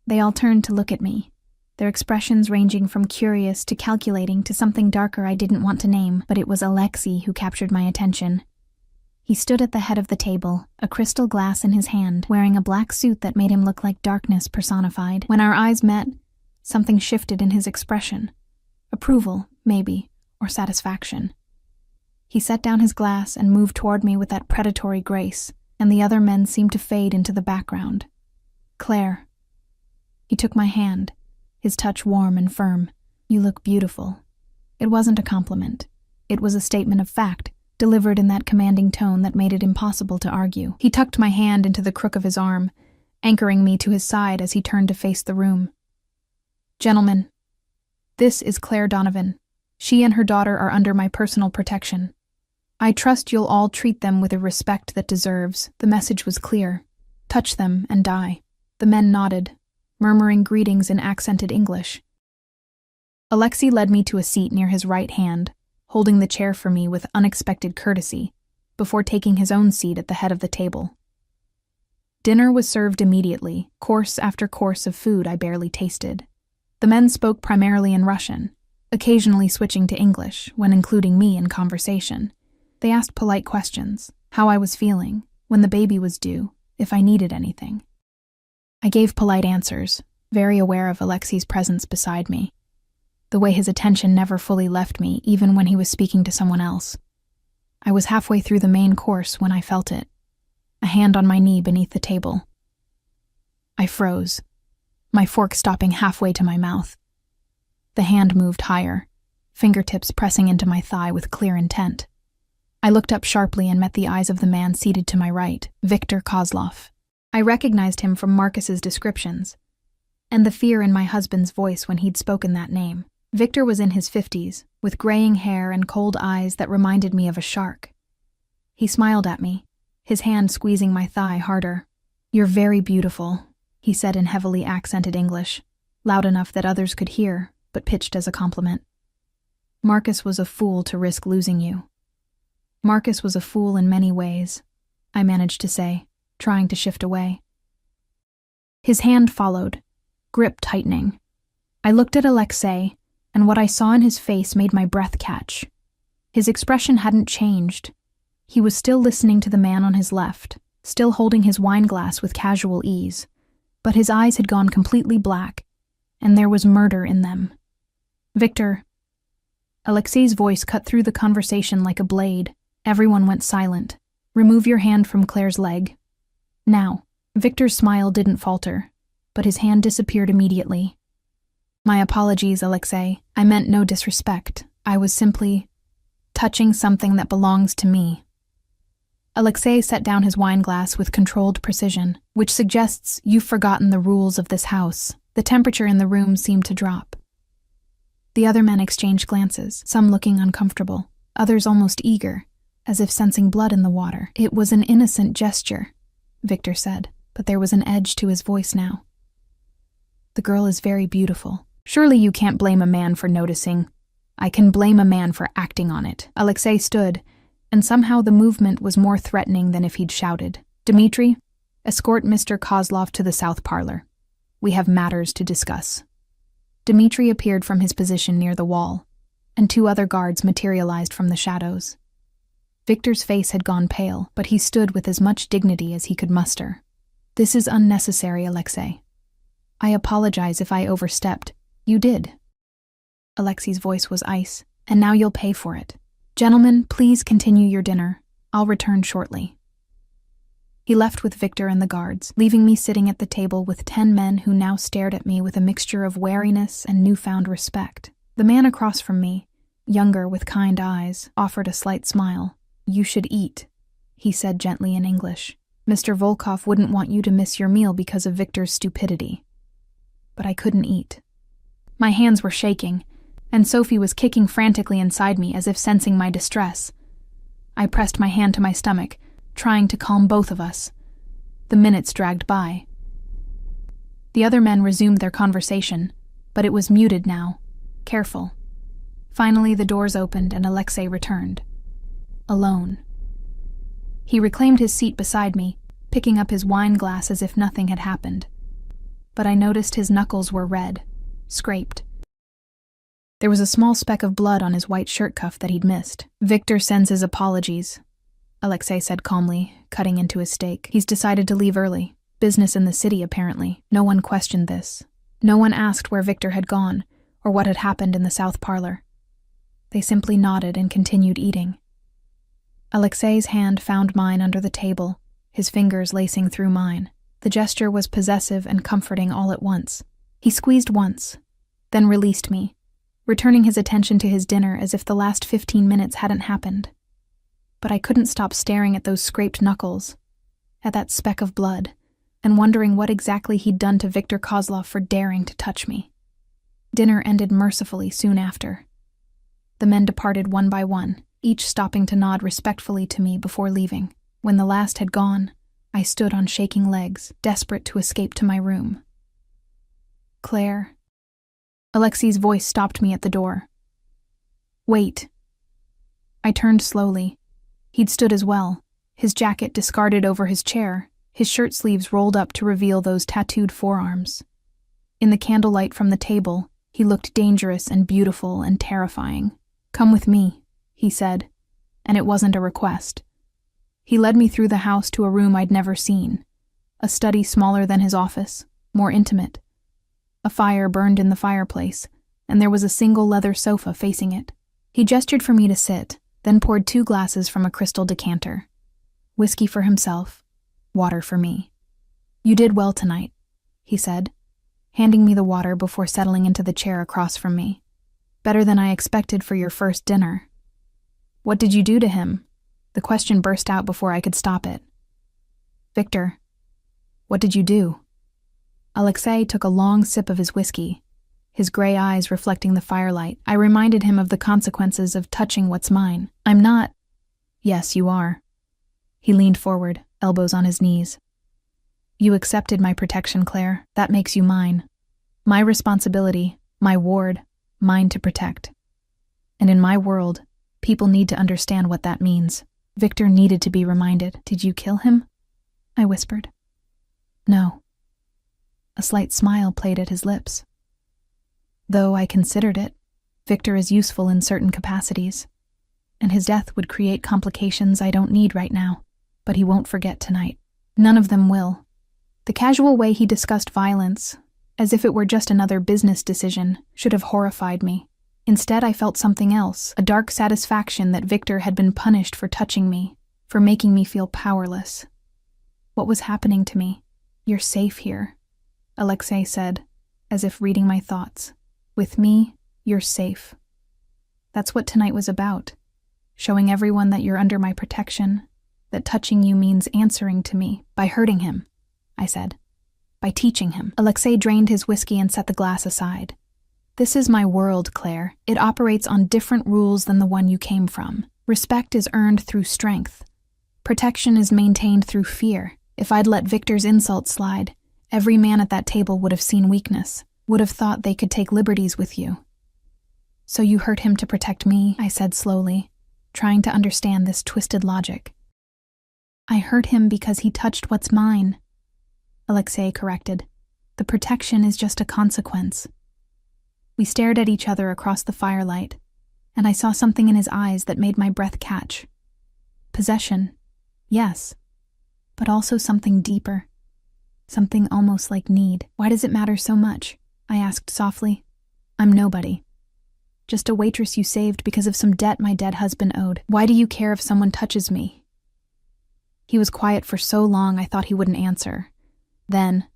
They all turned to look at me, their expressions ranging from curious to calculating to something darker I didn't want to name, but it was Alexei who captured my attention. He stood at the head of the table, a crystal glass in his hand, wearing a black suit that made him look like darkness personified. When our eyes met, something shifted in his expression. Approval, maybe, or satisfaction. He set down his glass and moved toward me with that predatory grace, and the other men seemed to fade into the background. "Claire." He took my hand, his touch warm and firm. "You look beautiful." It wasn't a compliment. It was a statement of fact, delivered in that commanding tone that made it impossible to argue. He tucked my hand into the crook of his arm, anchoring me to his side as he turned to face the room. "Gentlemen, this is Claire Donovan. She and her daughter are under my personal protection. I trust you'll all treat them with a respect that deserves." The message was clear. Touch them and die. The men nodded, murmuring greetings in accented English. Alexei led me to a seat near his right hand, holding the chair for me with unexpected courtesy, before taking his own seat at the head of the table. Dinner was served immediately, course after course of food I barely tasted. The men spoke primarily in Russian, occasionally switching to English when including me in conversation. They asked polite questions, how I was feeling, when the baby was due, if I needed anything. I gave polite answers, very aware of Alexei's presence beside me, the way his attention never fully left me even when he was speaking to someone else. I was halfway through the main course when I felt it, a hand on my knee beneath the table. I froze, my fork stopping halfway to my mouth. The hand moved higher, fingertips pressing into my thigh with clear intent. I looked up sharply and met the eyes of the man seated to my right, Victor Kozlov. I recognized him from Marcus's descriptions, and the fear in my husband's voice when he'd spoken that name. Victor was in his 50s, with graying hair and cold eyes that reminded me of a shark. He smiled at me, his hand squeezing my thigh harder. "You're very beautiful," he said in heavily accented English, loud enough that others could hear, but pitched as a compliment. "Marcus was a fool to risk losing you." "Marcus was a fool in many ways," I managed to say, trying to shift away. His hand followed, grip tightening. I looked at Alexei, and what I saw in his face made my breath catch. His expression hadn't changed. He was still listening to the man on his left, still holding his wine glass with casual ease, but his eyes had gone completely black, and there was murder in them. "Victor." Alexei's voice cut through the conversation like a blade. Everyone went silent. "Remove your hand from Claire's leg. Now." Victor's smile didn't falter, but his hand disappeared immediately. "My apologies, Alexei. I meant no disrespect. I was simply touching something that belongs to me." Alexei set down his wine glass with controlled precision, which suggests you've forgotten the rules of this house. The temperature in the room seemed to drop. The other men exchanged glances, some looking uncomfortable, others almost eager, as if sensing blood in the water. "It was an innocent gesture," Victor said, but there was an edge to his voice now. "The girl is very beautiful. Surely you can't blame a man for noticing." "I can blame a man for acting on it." Alexei stood, and somehow the movement was more threatening than if he'd shouted. "Dmitri, escort Mr. Kozlov to the south parlor. We have matters to discuss." Dmitri appeared from his position near the wall, and 2 other guards materialized from the shadows. Victor's face had gone pale, but he stood with as much dignity as he could muster. "This is unnecessary, Alexei. I apologize if I overstepped." "You did." Alexei's voice was ice. "And now you'll pay for it. Gentlemen, please continue your dinner. I'll return shortly." He left with Victor and the guards, leaving me sitting at the table with 10 men who now stared at me with a mixture of wariness and newfound respect. The man across from me, younger with kind eyes, offered a slight smile. "You should eat," he said gently in English. "Mr. Volkov wouldn't want you to miss your meal because of Victor's stupidity." But I couldn't eat. My hands were shaking, and Sophie was kicking frantically inside me as if sensing my distress. I pressed my hand to my stomach, trying to calm both of us. The minutes dragged by. The other men resumed their conversation, but it was muted now, careful. Finally, the doors opened and Alexei returned. Alone. He reclaimed his seat beside me, picking up his wine glass as if nothing had happened. But I noticed his knuckles were red, scraped. There was a small speck of blood on his white shirt cuff that he'd missed. "Victor sends his apologies," Alexei said calmly, cutting into his steak. "He's decided to leave early. Business in the city, apparently. No one questioned this. No one asked where Victor had gone, or what had happened in the south parlor. They simply nodded and continued eating." Alexei's hand found mine under the table, his fingers lacing through mine. The gesture was possessive and comforting all at once. He squeezed once, then released me, returning his attention to his dinner as if the last 15 minutes hadn't happened. But I couldn't stop staring at those scraped knuckles, at that speck of blood, and wondering what exactly he'd done to Victor Kozlov for daring to touch me. Dinner ended mercifully soon after. The men departed one by one, each stopping to nod respectfully to me before leaving. When the last had gone, I stood on shaking legs, desperate to escape to my room. "Claire." Alexei's voice stopped me at the door. "Wait." I turned slowly. He'd stood as well, his jacket discarded over his chair, his shirt sleeves rolled up to reveal those tattooed forearms. In the candlelight from the table, he looked dangerous and beautiful and terrifying. "Come with me," he said, and it wasn't a request. He led me through the house to a room I'd never seen, a study smaller than his office, more intimate. A fire burned in the fireplace, and there was a single leather sofa facing it. He gestured for me to sit, then poured 2 glasses from a crystal decanter. Whiskey for himself, water for me. "You did well tonight," he said, handing me the water before settling into the chair across from me. Better than I expected for your first dinner." "What did you do to him?" The question burst out before I could stop it. "Victor, what did you do?" Alexei took a long sip of his whiskey, his gray eyes reflecting the firelight. I reminded him of the consequences of touching what's mine. "I'm not—" "Yes, you are." He leaned forward, elbows on his knees. "You accepted my protection, Claire. That makes you mine. My responsibility, my ward, mine to protect. And in my world, people need to understand what that means." Victor needed to be reminded. "Did you kill him?" I whispered. "No." A slight smile played at his lips. "Though I considered it, Victor is useful in certain capacities, and his death would create complications I don't need right now, but he won't forget tonight. None of them will." The casual way he discussed violence, as if it were just another business decision, should have horrified me. Instead, I felt something else, a dark satisfaction that Victor had been punished for touching me, for making me feel powerless. What was happening to me? "You're safe here," Alexei said, as if reading my thoughts. "With me, you're safe." That's what tonight was about, showing everyone that you're under my protection, that touching you means answering to me by hurting him, I said. By teaching him. Alexei drained his whiskey and set the glass aside. "This is my world, Claire. It operates on different rules than the one you came from. Respect is earned through strength. Protection is maintained through fear. If I'd let Victor's insult slide, every man at that table would have seen weakness, would have thought they could take liberties with you." "So you hurt him to protect me," I said slowly, trying to understand this twisted logic. "I hurt him because he touched what's mine," Alexei corrected. "The protection is just a consequence." We stared at each other across the firelight, and I saw something in his eyes that made my breath catch. Possession, yes, but also something deeper. Something almost like need. "Why does it matter so much?" I asked softly. "I'm nobody. Just a waitress you saved because of some debt my dead husband owed. Why do you care if someone touches me?" He was quiet for so long I thought he wouldn't answer. Then,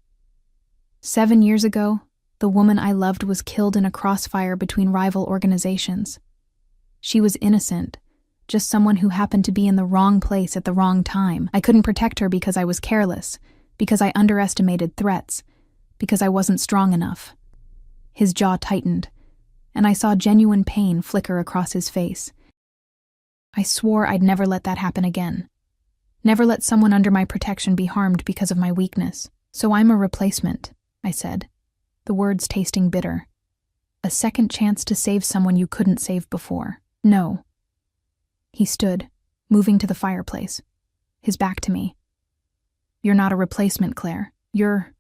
7 years ago, the woman I loved was killed in a crossfire between rival organizations. She was innocent, just someone who happened to be in the wrong place at the wrong time. I couldn't protect her because I was careless, because I underestimated threats, because I wasn't strong enough. His jaw tightened, and I saw genuine pain flicker across his face. I swore I'd never let that happen again. Never let someone under my protection be harmed because of my weakness. "So I'm a replacement," I said, the words tasting bitter. "A second chance to save someone you couldn't save before." "No." He stood, moving to the fireplace, his back to me. "You're not a replacement, Claire. You're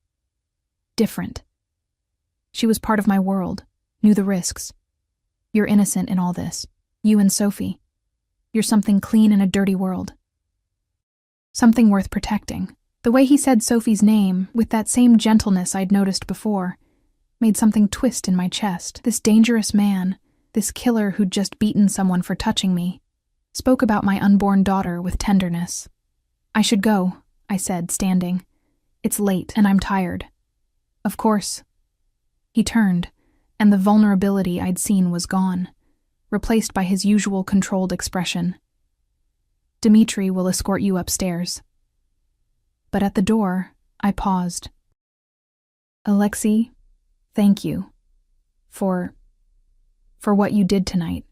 different." She was part of my world, knew the risks. "You're innocent in all this. You and Sophie. You're something clean in a dirty world. Something worth protecting." The way he said Sophie's name, with that same gentleness I'd noticed before, made something twist in my chest. This dangerous man, this killer who'd just beaten someone for touching me, spoke about my unborn daughter with tenderness. "I should go," I said, standing. "It's late, and I'm tired." "Of course." He turned, and the vulnerability I'd seen was gone, replaced by his usual controlled expression. "Dmitri will escort you upstairs." But at the door, I paused. "Alexei, thank you. For what you did tonight.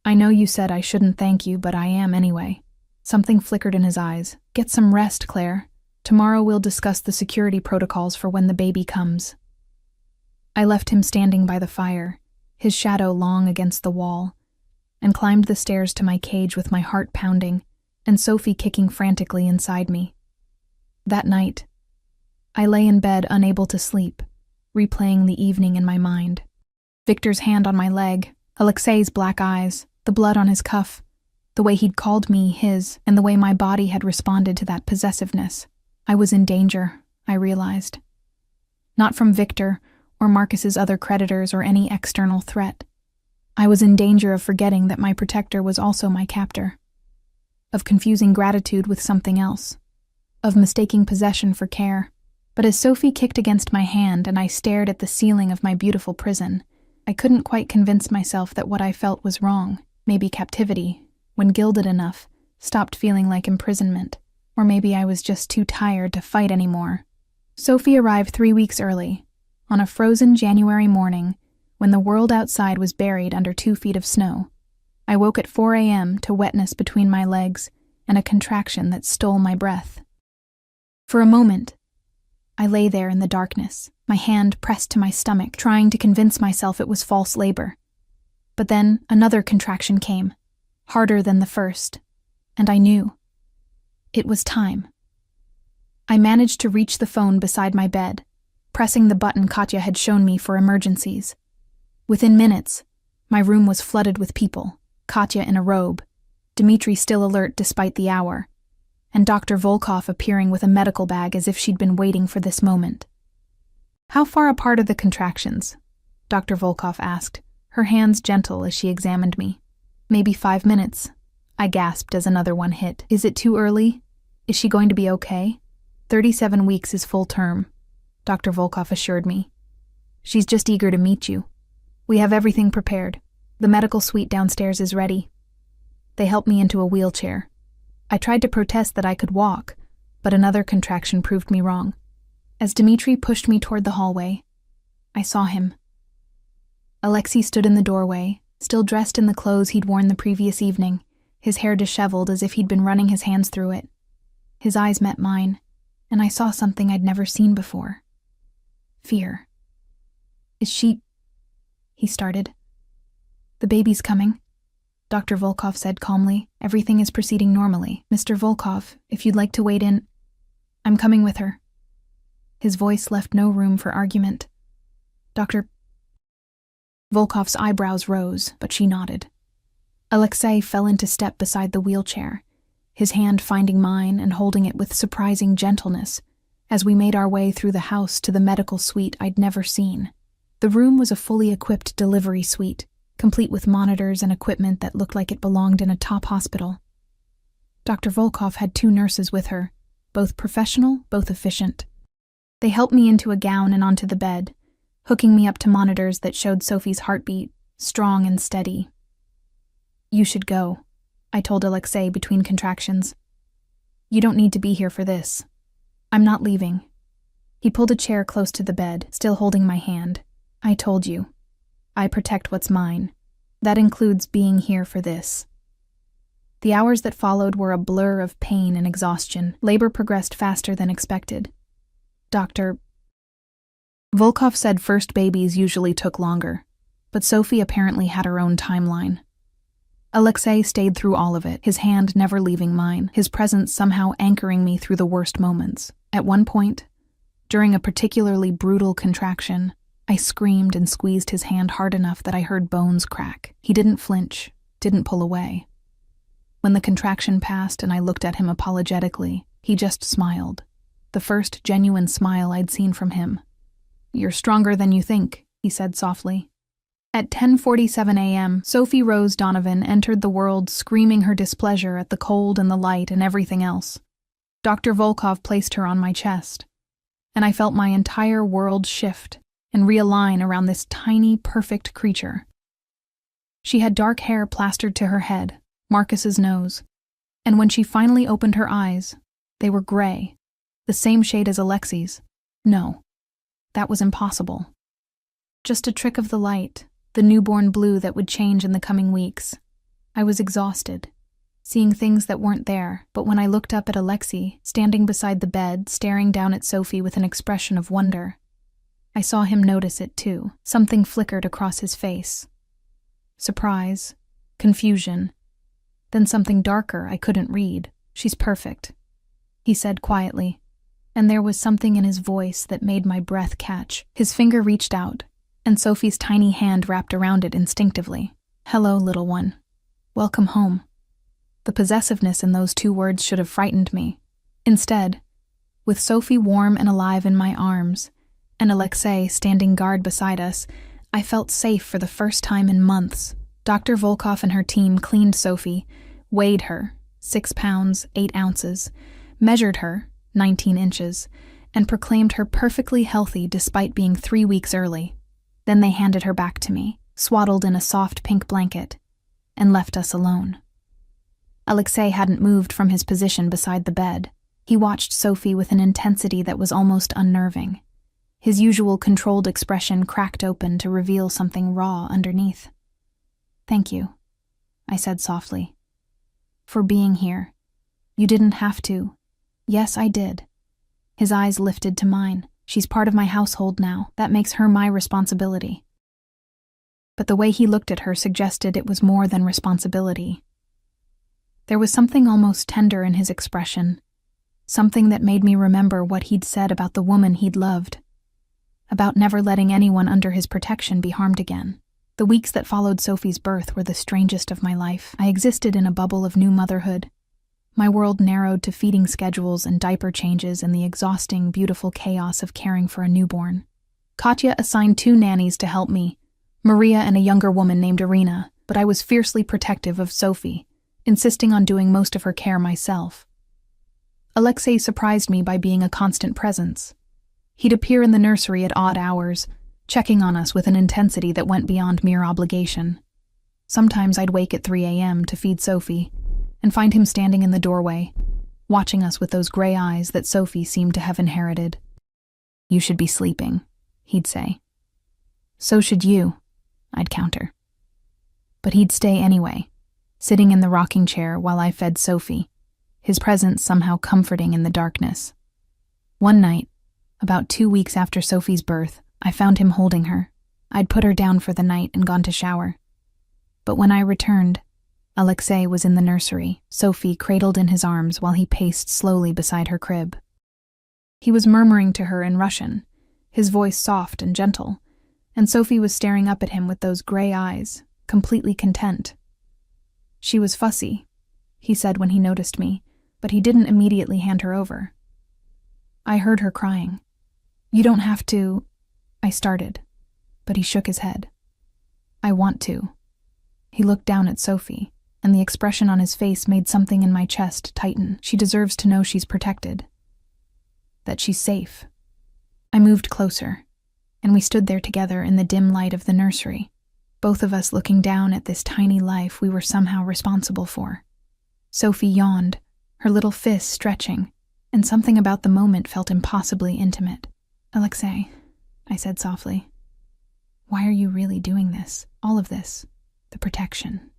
I know you said I shouldn't thank you, but I am anyway." Something flickered in his eyes. "Get some rest, Claire. Tomorrow we'll discuss the security protocols for when the baby comes." I left him standing by the fire, his shadow long against the wall, and climbed the stairs to my cage with my heart pounding and Sophie kicking frantically inside me. That night, I lay in bed unable to sleep, replaying the evening in my mind. Victor's hand on my leg, Alexei's black eyes, the blood on his cuff, the way he'd called me his, and the way my body had responded to that possessiveness. I was in danger, I realized. Not from Victor or Marcus's other creditors or any external threat. I was in danger of forgetting that my protector was also my captor, of confusing gratitude with something else, of mistaking possession for care. But as Sophie kicked against my hand and I stared at the ceiling of my beautiful prison, I couldn't quite convince myself that what I felt was wrong. Maybe captivity, when gilded enough, stopped feeling like imprisonment. Or maybe I was just too tired to fight anymore. Sophie arrived 3 weeks early, on a frozen January morning, when the world outside was buried under 2 feet of snow. I woke at 4 a.m. to wetness between my legs and a contraction that stole my breath. For a moment, I lay there in the darkness, my hand pressed to my stomach, trying to convince myself it was false labor. But then another contraction came, harder than the first, and I knew. It was time. I managed to reach the phone beside my bed, pressing the button Katya had shown me for emergencies. Within minutes, my room was flooded with people, Katya in a robe, Dmitri still alert despite the hour, and Dr. Volkov appearing with a medical bag as if she'd been waiting for this moment. "How far apart are the contractions?" Dr. Volkov asked, her hands gentle as she examined me. "Maybe 5 minutes," I gasped as another one hit. "Is it too early? Is she going to be okay?" 37 weeks is full term, Dr. Volkov assured me. "She's just eager to meet you. We have everything prepared. The medical suite downstairs is ready." They helped me into a wheelchair. I tried to protest that I could walk, but another contraction proved me wrong. As Dmitri pushed me toward the hallway, I saw him. Alexei stood in the doorway, still dressed in the clothes he'd worn the previous evening, his hair disheveled as if he'd been running his hands through it. His eyes met mine, and I saw something I'd never seen before. Fear. "Is she—" he started. "The baby's coming," Dr. Volkov said calmly. "Everything is proceeding normally. Mr. Volkov, if you'd like to wait in— I'm coming with her." His voice left no room for argument. "Dr." Volkov's eyebrows rose, but she nodded. Alexei fell into step beside the wheelchair, his hand finding mine and holding it with surprising gentleness, as we made our way through the house to the medical suite I'd never seen. The room was a fully equipped delivery suite, complete with monitors and equipment that looked like it belonged in a top hospital. Dr. Volkov had 2 nurses with her, both professional, both efficient. They helped me into a gown and onto the bed, hooking me up to monitors that showed Sophie's heartbeat, strong and steady. "You should go," I told Alexei between contractions. "You don't need to be here for this. I'm not leaving." He pulled a chair close to the bed, still holding my hand. "I told you. I protect what's mine. That includes being here for this." The hours that followed were a blur of pain and exhaustion. Labor progressed faster than expected. Dr. Volkov said first babies usually took longer, but Sophie apparently had her own timeline. Alexei stayed through all of it, his hand never leaving mine, his presence somehow anchoring me through the worst moments. At one point, during a particularly brutal contraction, I screamed and squeezed his hand hard enough that I heard bones crack. He didn't flinch, didn't pull away. When the contraction passed and I looked at him apologetically, he just smiled. The first genuine smile I'd seen from him. "You're stronger than you think," he said softly. At 10:47 a.m., Sophie Rose Donovan entered the world screaming her displeasure at the cold and the light and everything else. Dr. Volkov placed her on my chest, and I felt my entire world shift and realign around this tiny, perfect creature. She had dark hair plastered to her head, Marcus's nose, and when she finally opened her eyes, they were gray, the same shade as Alexei's. No, that was impossible. Just a trick of the light, the newborn blue that would change in the coming weeks. I was exhausted, seeing things that weren't there, but when I looked up at Alexei, standing beside the bed, staring down at Sophie with an expression of wonder, I saw him notice it too. Something flickered across his face. Surprise, confusion, then something darker I couldn't read. "She's perfect," he said quietly, and there was something in his voice that made my breath catch. His finger reached out, and Sophie's tiny hand wrapped around it instinctively. "Hello, little one. Welcome home." The possessiveness in those 2 words should have frightened me. Instead, with Sophie warm and alive in my arms, and Alexei standing guard beside us, I felt safe for the first time in months. Dr. Volkov and her team cleaned Sophie, weighed her, 6 pounds, 8 ounces, measured her, 19 inches, and proclaimed her perfectly healthy despite being 3 weeks early. Then they handed her back to me, swaddled in a soft pink blanket, and left us alone. Alexei hadn't moved from his position beside the bed. He watched Sophie with an intensity that was almost unnerving. His usual controlled expression cracked open to reveal something raw underneath. "Thank you," I said softly. "For being here. You didn't have to." "Yes, I did." His eyes lifted to mine. "She's part of my household now. That makes her my responsibility." But the way he looked at her suggested it was more than responsibility. There was something almost tender in his expression, something that made me remember what he'd said about the woman he'd loved, about never letting anyone under his protection be harmed again. The weeks that followed Sophie's birth were the strangest of my life. I existed in a bubble of new motherhood. My world narrowed to feeding schedules and diaper changes and the exhausting, beautiful chaos of caring for a newborn. Katya assigned 2 nannies to help me, Maria and a younger woman named Irina, but I was fiercely protective of Sophie, insisting on doing most of her care myself. Alexei surprised me by being a constant presence. He'd appear in the nursery at odd hours, checking on us with an intensity that went beyond mere obligation. Sometimes I'd wake at 3 a.m. to feed Sophie, and find him standing in the doorway, watching us with those gray eyes that Sophie seemed to have inherited. "You should be sleeping," he'd say. "So should you," I'd counter. But he'd stay anyway, sitting in the rocking chair while I fed Sophie, his presence somehow comforting in the darkness. One night, about 2 weeks after Sophie's birth, I found him holding her. I'd put her down for the night and gone to shower. But when I returned, Alexei was in the nursery, Sophie cradled in his arms while he paced slowly beside her crib. He was murmuring to her in Russian, his voice soft and gentle, and Sophie was staring up at him with those gray eyes, completely content. "She was fussy," he said when he noticed me, but he didn't immediately hand her over. I heard her crying. "You don't have to," I started, but he shook his head. "I want to." He looked down at Sophie, and the expression on his face made something in my chest tighten. "She deserves to know she's protected, that she's safe." I moved closer, and we stood there together in the dim light of the nursery, both of us looking down at this tiny life we were somehow responsible for. Sophie yawned, her little fists stretching, and something about the moment felt impossibly intimate. "Alexei," I said softly, "why are you really doing this? All of this? The protection,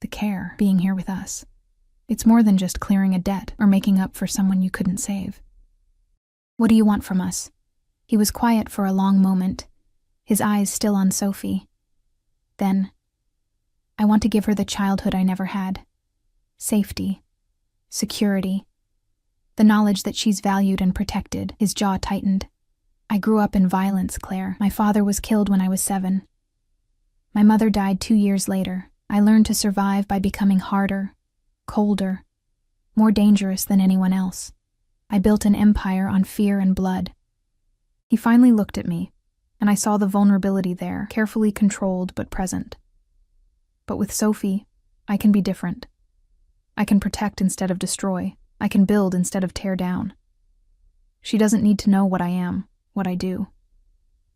the care, being here with us. It's more than just clearing a debt or making up for someone you couldn't save. What do you want from us?" He was quiet for a long moment, his eyes still on Sophie. Then, "I want to give her the childhood I never had. Safety, security, the knowledge that she's valued and protected." His jaw tightened. "I grew up in violence, Claire. My father was killed when I was 7. My mother died 2 years later. I learned to survive by becoming harder, colder, more dangerous than anyone else. I built an empire on fear and blood." He finally looked at me, and I saw the vulnerability there, carefully controlled but present. "But with Sophie, I can be different. I can protect instead of destroy. I can build instead of tear down. She doesn't need to know what I am, what I do.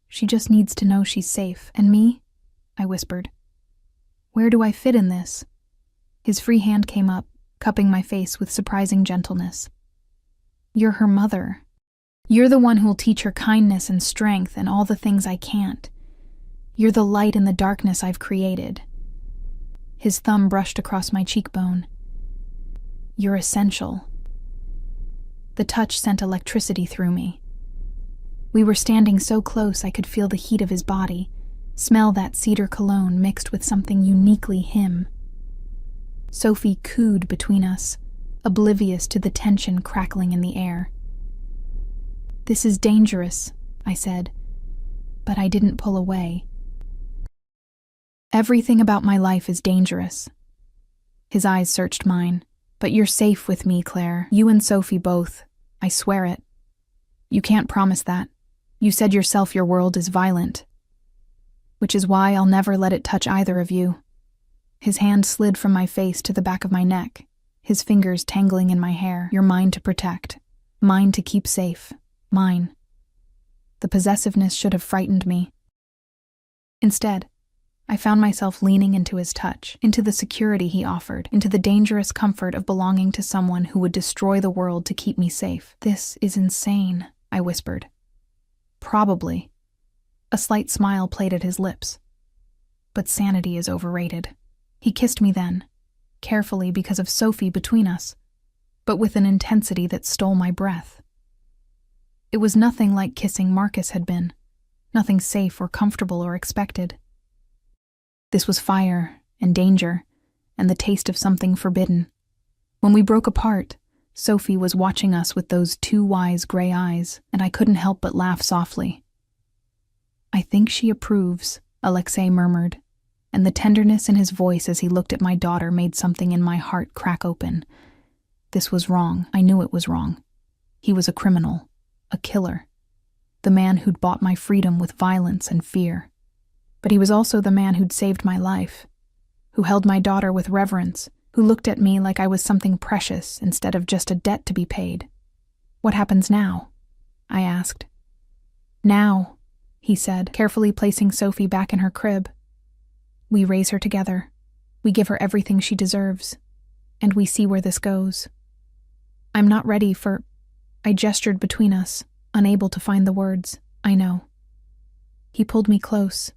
She just needs to know she's safe. And me?" I whispered. "Where do I fit in this?" His free hand came up, cupping my face with surprising gentleness. "You're her mother. You're the one who'll teach her kindness and strength and all the things I can't. You're the light in the darkness I've created." His thumb brushed across my cheekbone. "You're essential." The touch sent electricity through me. We were standing so close I could feel the heat of his body, smell that cedar cologne mixed with something uniquely him. Sophie cooed between us, oblivious to the tension crackling in the air. "This is dangerous," I said, but I didn't pull away. "Everything about my life is dangerous." His eyes searched mine. "But you're safe with me, Claire. You and Sophie both. I swear it. You can't promise that. You said yourself your world is violent. Which is why I'll never let it touch either of you." His hand slid from my face to the back of my neck, his fingers tangling in my hair. "You're mine to protect. Mine to keep safe. Mine." The possessiveness should have frightened me. Instead, I found myself leaning into his touch, into the security he offered, into the dangerous comfort of belonging to someone who would destroy the world to keep me safe. "This is insane," I whispered. "Probably." A slight smile played at his lips. "But sanity is overrated." He kissed me then, carefully because of Sophie between us, but with an intensity that stole my breath. It was nothing like kissing Marcus had been, nothing safe or comfortable or expected. This was fire and danger and the taste of something forbidden. When we broke apart, Sophie was watching us with those two wise gray eyes, and I couldn't help but laugh softly. "I think she approves," Alexei murmured, and the tenderness in his voice as he looked at my daughter made something in my heart crack open. This was wrong. I knew it was wrong. He was a criminal, a killer, the man who'd bought my freedom with violence and fear. But he was also the man who'd saved my life, who held my daughter with reverence, who looked at me like I was something precious instead of just a debt to be paid. "What happens now?" I asked. "Now," he said, carefully placing Sophie back in her crib. "We raise her together. We give her everything she deserves. And we see where this goes. I'm not ready for—" I gestured between us, unable to find the words. "I know." He pulled me close,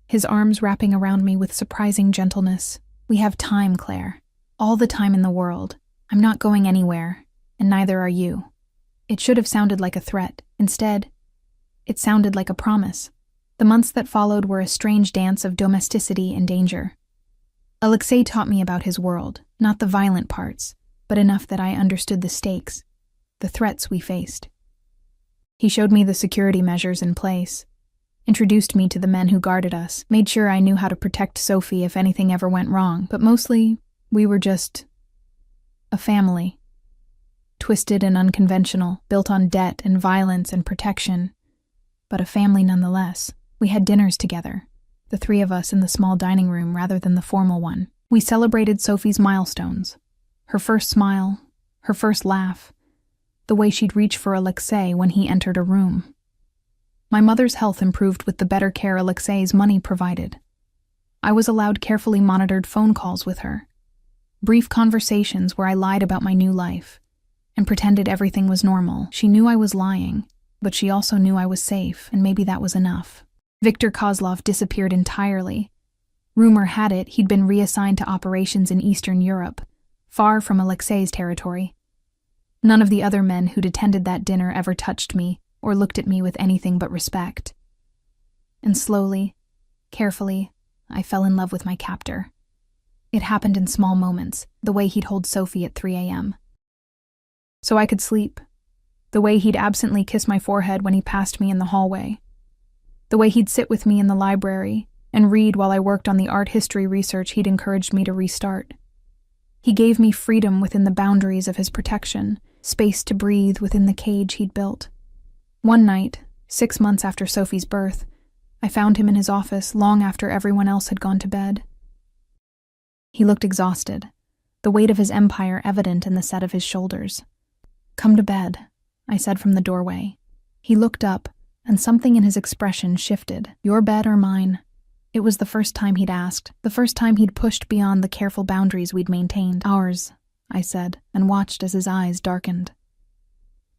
his arms wrapping around me with surprising gentleness. "We have time, Claire. All the time in the world. I'm not going anywhere, and neither are you." It should have sounded like a threat. Instead, it sounded like a promise. The months that followed were a strange dance of domesticity and danger. Alexei taught me about his world, not the violent parts, but enough that I understood the stakes, the threats we faced. He showed me the security measures in place, introduced me to the men who guarded us, made sure I knew how to protect Sophie if anything ever went wrong, but mostly, we were just a family. Twisted and unconventional, built on debt and violence and protection, but a family nonetheless. We had dinners together, the three of us in the small dining room rather than the formal one. We celebrated Sophie's milestones, her first smile, her first laugh, the way she'd reach for Alexei when he entered a room. My mother's health improved with the better care Alexei's money provided. I was allowed carefully monitored phone calls with her, brief conversations where I lied about my new life and pretended everything was normal. She knew I was lying, but she also knew I was safe, and maybe that was enough. Viktor Kozlov disappeared entirely. Rumor had it he'd been reassigned to operations in Eastern Europe, far from Alexei's territory. None of the other men who'd attended that dinner ever touched me or looked at me with anything but respect. And slowly, carefully, I fell in love with my captor. It happened in small moments, the way he'd hold Sophie at 3 a.m. so I could sleep, the way he'd absently kiss my forehead when he passed me in the hallway, the way he'd sit with me in the library and read while I worked on the art history research he'd encouraged me to restart. He gave me freedom within the boundaries of his protection, space to breathe within the cage he'd built. One night, 6 months after Sophie's birth, I found him in his office long after everyone else had gone to bed. He looked exhausted, the weight of his empire evident in the set of his shoulders. "Come to bed," I said from the doorway. He looked up, and something in his expression shifted. "Your bed or mine?" It was the first time he'd asked, the first time he'd pushed beyond the careful boundaries we'd maintained. "Ours," I said, and watched as his eyes darkened.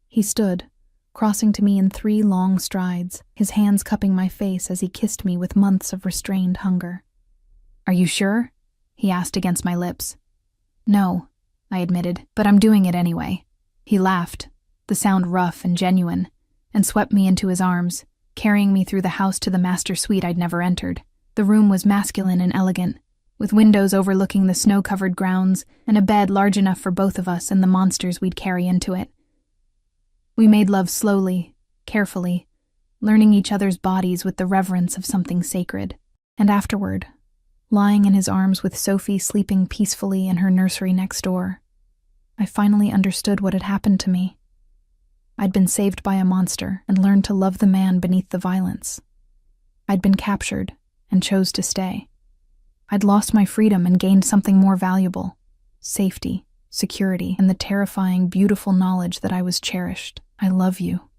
He stood, crossing to me in 3 long strides, his hands cupping my face as he kissed me with months of restrained hunger. "Are you sure?" he asked against my lips. "No," I admitted, "but I'm doing it anyway." He laughed, the sound rough and genuine, and swept me into his arms, carrying me through the house to the master suite I'd never entered. The room was masculine and elegant, with windows overlooking the snow-covered grounds and a bed large enough for both of us and the monsters we'd carry into it. We made love slowly, carefully, learning each other's bodies with the reverence of something sacred. And afterward, lying in his arms with Sophie sleeping peacefully in her nursery next door, I finally understood what had happened to me. I'd been saved by a monster and learned to love the man beneath the violence. I'd been captured and chose to stay. I'd lost my freedom and gained something more valuable: safety, security, and the terrifying, beautiful knowledge that I was cherished. "I love you,"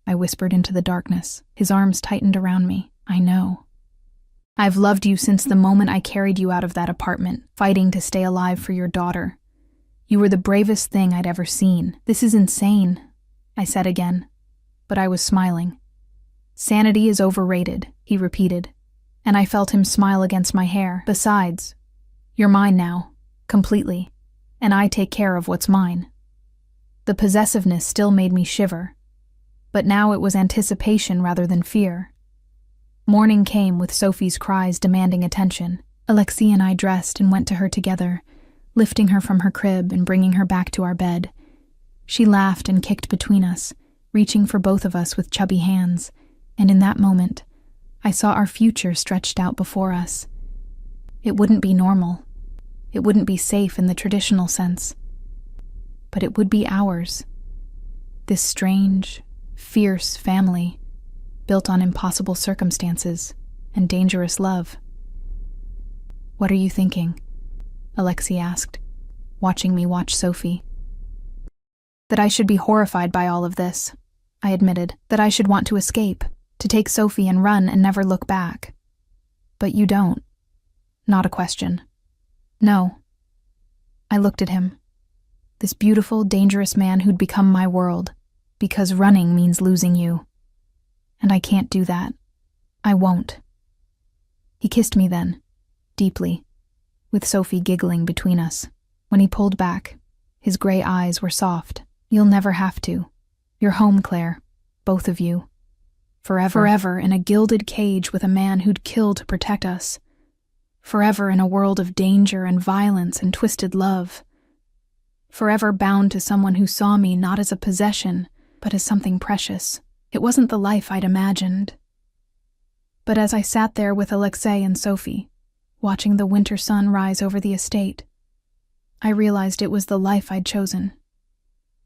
I whispered into the darkness. His arms tightened around me. "I know." I've loved you since the moment I carried you out of that apartment, fighting to stay alive for your daughter. You were the bravest thing I'd ever seen. This is insane, I said again, but I was smiling. Sanity is overrated, he repeated, and I felt him smile against my hair. Besides, you're mine now, completely, and I take care of what's mine. The possessiveness still made me shiver, but now it was anticipation rather than fear. Morning came with Sophie's cries demanding attention. Alexei and I dressed and went to her together, lifting her from her crib and bringing her back to our bed. She laughed and kicked between us, reaching for both of us with chubby hands, and in that moment, I saw our future stretched out before us. It wouldn't be normal. It wouldn't be safe in the traditional sense. But it would be ours. This strange, fierce family, built on impossible circumstances and dangerous love. What are you thinking? Alexei asked, watching me watch Sophie. That I should be horrified by all of this, I admitted. That I should want to escape, to take Sophie and run and never look back. But you don't. Not a question. No. I looked at him. This beautiful, dangerous man who'd become my world, because running means losing you. And I can't do that. I won't. He kissed me then, deeply, with Sophie giggling between us. When he pulled back, his gray eyes were soft. You'll never have to. You're home, Claire, both of you. Forever in a gilded cage with a man who'd kill to protect us. Forever in a world of danger and violence and twisted love. Forever bound to someone who saw me not as a possession, but as something precious. It wasn't the life I'd imagined. But as I sat there with Alexei and Sophie, watching the winter sun rise over the estate, I realized it was the life I'd chosen.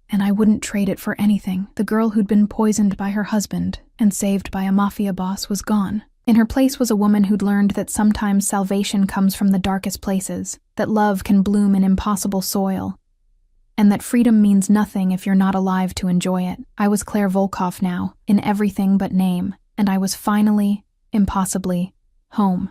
And I wouldn't trade it for anything. The girl who'd been poisoned by her husband and saved by a mafia boss was gone. In her place was a woman who'd learned that sometimes salvation comes from the darkest places, that love can bloom in impossible soil, and that freedom means nothing if you're not alive to enjoy it. I was Claire Volkov now, in everything but name, and I was finally, impossibly, home.